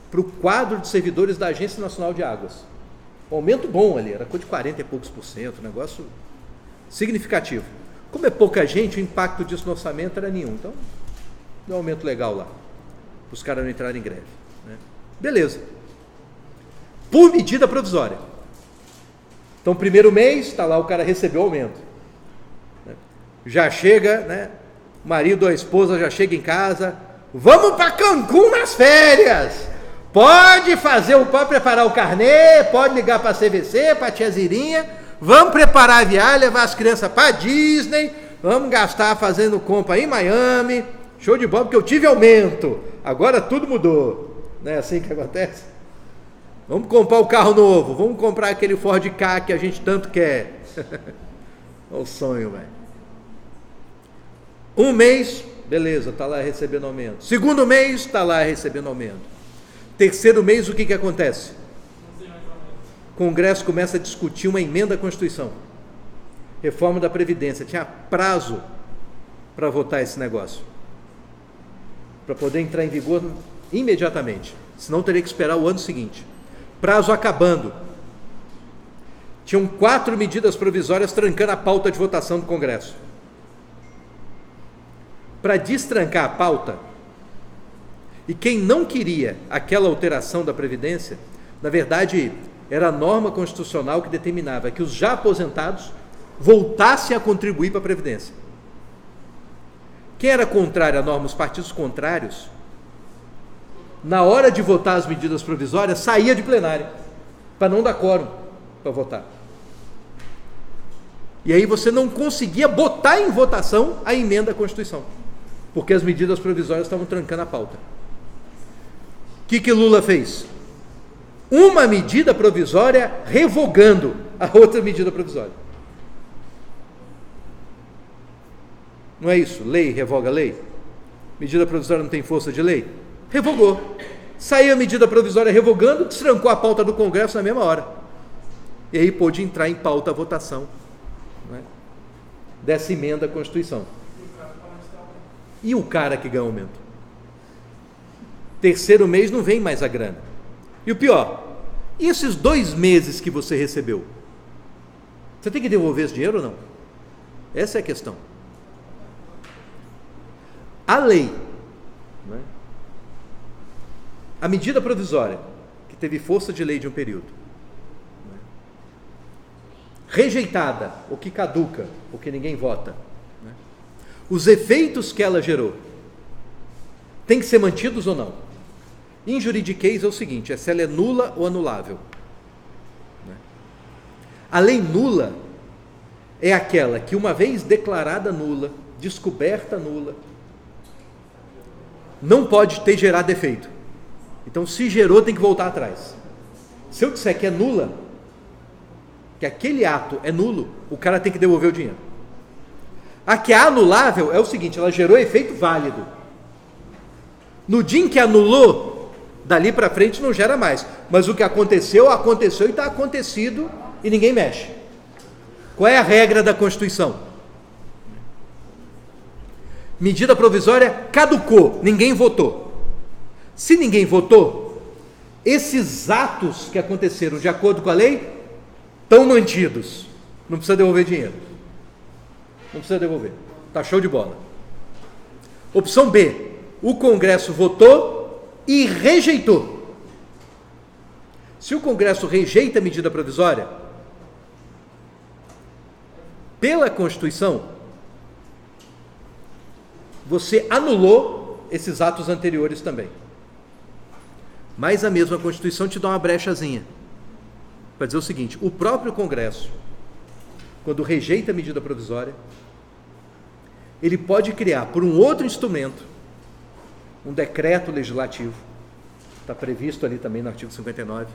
para o quadro de servidores da Agência Nacional de Águas. Um aumento bom ali, era coisa de 40 e poucos %, um negócio significativo. Como é pouca gente, o impacto disso no orçamento era nenhum. Então, deu um aumento legal lá, para os caras não entrarem em greve, né? Beleza. Por medida provisória. Então, primeiro mês, está lá, o cara recebeu aumento. Né? Já chega, né? O marido ou a esposa já chega em casa, vamos para Cancún nas férias! Pode preparar o carnê, pode ligar para a CVC, para a tiazirinha, vamos preparar a viagem, levar as crianças para Disney, vamos gastar fazendo compra em Miami, show de bola, porque eu tive aumento, agora tudo mudou. Não é assim que acontece? Vamos comprar o carro novo, vamos comprar aquele Ford Ka que a gente tanto quer. Olha o sonho, velho. Um mês, beleza, está lá recebendo aumento. Segundo mês, está lá recebendo aumento. Terceiro mês, o que acontece? O Congresso começa a discutir uma emenda à Constituição. Reforma da Previdência. Tinha prazo para votar esse negócio, para poder entrar em vigor imediatamente. Senão teria que esperar o ano seguinte. Prazo acabando. Tinham 4 medidas provisórias trancando a pauta de votação do Congresso. Para destrancar a pauta, e quem não queria aquela alteração da Previdência, na verdade, era a norma constitucional que determinava que os já aposentados voltassem a contribuir para a Previdência. Quem era contrário à norma, os partidos contrários, na hora de votar as medidas provisórias, saía de plenário, para não dar quórum para votar. E aí você não conseguia botar em votação a emenda à Constituição, porque as medidas provisórias estavam trancando a pauta. O que Lula fez? Uma medida provisória revogando a outra medida provisória. Não é isso? Lei revoga lei? Medida provisória não tem força de lei? Revogou. Saiu a medida provisória revogando, destrancou a pauta do Congresso na mesma hora. E aí pôde entrar em pauta a votação, né, dessa emenda à Constituição. E o cara que ganha aumento? Terceiro mês não vem mais a grana. E o pior, e esses 2 meses que você recebeu? Você tem que devolver esse dinheiro ou não? Essa é a questão. A lei, né, a medida provisória, que teve força de lei de um período, né, rejeitada, ou que caduca, ou que ninguém vota, né, os efeitos que ela gerou, tem que ser mantidos ou não? Em juridiquês é o seguinte, é se ela é nula ou anulável. Né? A lei nula é aquela que, uma vez declarada nula, descoberta nula, não pode ter gerado efeito. Então, se gerou, tem que voltar atrás. Se eu disser que é nula, que aquele ato é nulo, o cara tem que devolver o dinheiro. A que é anulável é o seguinte, ela gerou efeito válido. No dia em que anulou, dali para frente não gera mais. Mas o que aconteceu, aconteceu e está acontecido e ninguém mexe. Qual é a regra da Constituição? Medida provisória caducou, ninguém votou. Se ninguém votou, esses atos que aconteceram de acordo com a lei estão mantidos. Não precisa devolver dinheiro. Não precisa devolver. Está show de bola. Opção B. O Congresso votou e rejeitou. Se o Congresso rejeita a medida provisória, pela Constituição, você anulou esses atos anteriores também. Mas a mesma Constituição te dá uma brechazinha para dizer o seguinte: o próprio Congresso, quando rejeita a medida provisória, ele pode criar por um outro instrumento, um decreto legislativo, está previsto ali também no artigo 59,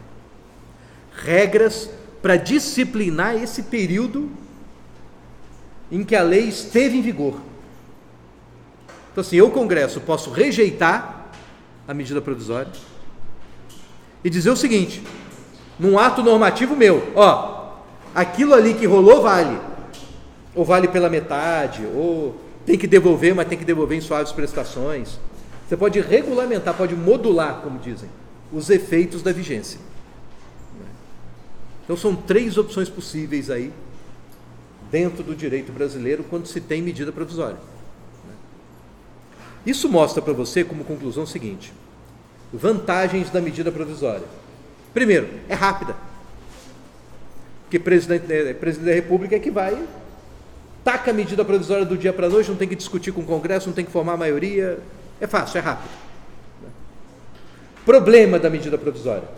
regras para disciplinar esse período em que a lei esteve em vigor. Então assim, eu, Congresso, posso rejeitar a medida provisória e dizer o seguinte, num ato normativo meu, aquilo ali que rolou vale, ou vale pela metade, ou tem que devolver, mas tem que devolver em suaves prestações. Você pode regulamentar, pode modular, como dizem, os efeitos da vigência. Então são 3 opções possíveis aí, dentro do direito brasileiro, quando se tem medida provisória. Isso mostra para você, como conclusão, o seguinte: vantagens da medida provisória. Primeiro, é rápida. Porque presidente da República é que vai, taca a medida provisória do dia para a noite, não tem que discutir com o Congresso, não tem que formar a maioria, é fácil, é rápido. Problema da medida provisória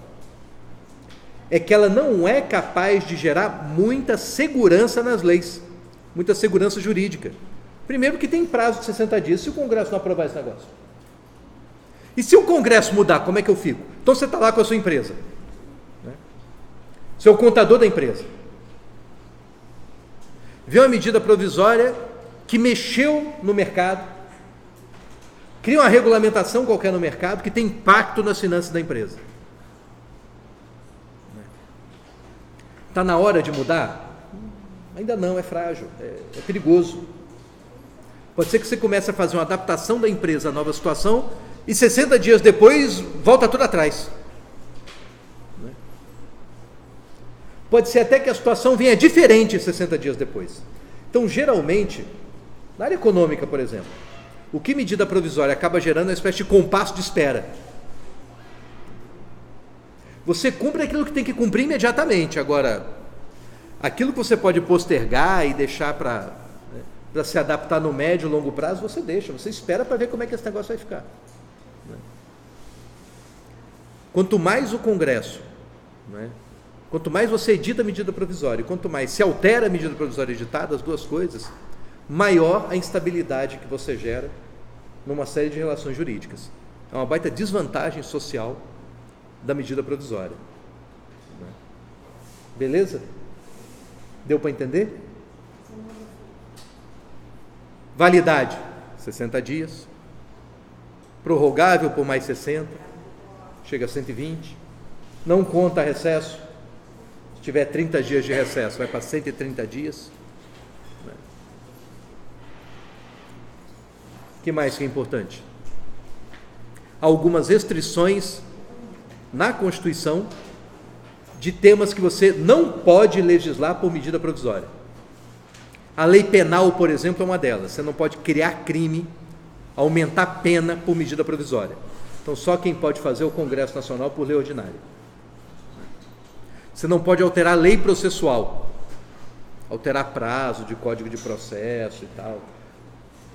é que ela não é capaz de gerar muita segurança nas leis, muita segurança jurídica. Primeiro que tem prazo de 60 dias, se o Congresso não aprovar esse negócio. E se o Congresso mudar, como é que eu fico? Então você está lá com a sua empresa, né? Você é o contador da empresa. Vê uma medida provisória que mexeu no mercado, cria uma regulamentação qualquer no mercado que tem impacto nas finanças da empresa. Está na hora de mudar? Ainda não, é frágil, é perigoso. Pode ser que você comece a fazer uma adaptação da empresa à nova situação e 60 dias depois volta tudo atrás. Pode ser até que a situação venha diferente 60 dias depois. Então, geralmente, na área econômica, por exemplo, o que medida provisória acaba gerando é uma espécie de compasso de espera. Você cumpre aquilo que tem que cumprir imediatamente. Agora, aquilo que você pode postergar e deixar para se adaptar no médio e longo prazo, você deixa, você espera para ver como é que esse negócio vai ficar. Quanto mais o Congresso, quanto mais você edita a medida provisória, quanto mais se altera a medida provisória editada, as duas coisas, maior a instabilidade que você gera numa série de relações jurídicas. É uma baita desvantagem social da medida provisória. Beleza? Deu para entender? Validade, 60 dias. Prorrogável por mais 60, chega a 120. Não conta recesso. Se tiver 30 dias de recesso, vai para 130 dias. O que mais que é importante? Algumas restrições na Constituição de temas que você não pode legislar por medida provisória. A lei penal, por exemplo, é uma delas. Você não pode criar crime, aumentar pena por medida provisória. Então, só quem pode fazer é o Congresso Nacional por lei ordinária. Você não pode alterar a lei processual, alterar prazo de código de processo e tal.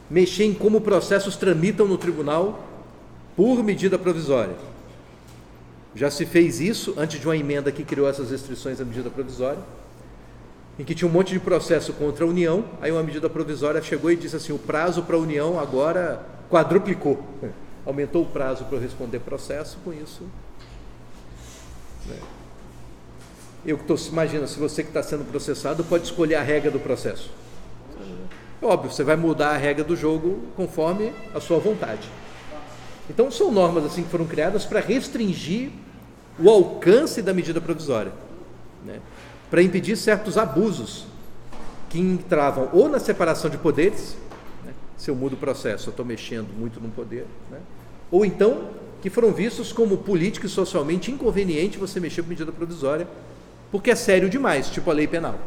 Mexer em como processos tramitam no tribunal por medida provisória. Já se fez isso antes de uma emenda que criou essas restrições à medida provisória, em que tinha um monte de processo contra a União, aí uma medida provisória chegou e disse assim, o prazo para a União agora quadruplicou, aumentou o prazo para eu responder processo, com isso. Imagina, se você que está sendo processado pode escolher a regra do processo. Óbvio, você vai mudar a regra do jogo conforme a sua vontade. Então são normas assim que foram criadas para restringir o alcance da medida provisória, para impedir certos abusos que entravam ou na separação de poderes, se eu mudo o processo, eu estou mexendo muito no poder, ou então que foram vistos como político e socialmente inconveniente você mexer com medida provisória, porque é sério demais, tipo a lei penal.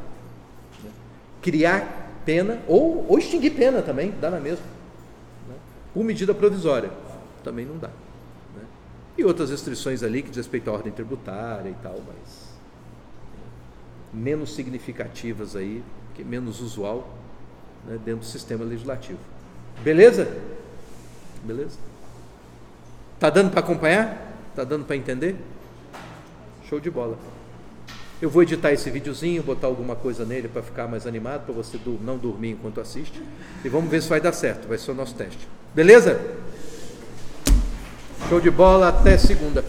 Criar pena, ou extinguir pena também, dá na mesma, por medida provisória, também não dá. E outras restrições ali que diz respeito à ordem tributária e tal, mas menos significativas aí, que é menos usual, dentro do sistema legislativo. Beleza? Beleza? Tá dando para acompanhar? Tá Tá dando para entender? Show de bola. Eu vou editar esse videozinho, botar alguma coisa nele para ficar mais animado, para você não dormir enquanto assiste. E vamos ver se vai dar certo, vai ser o nosso teste. Beleza? Show de bola, até segunda.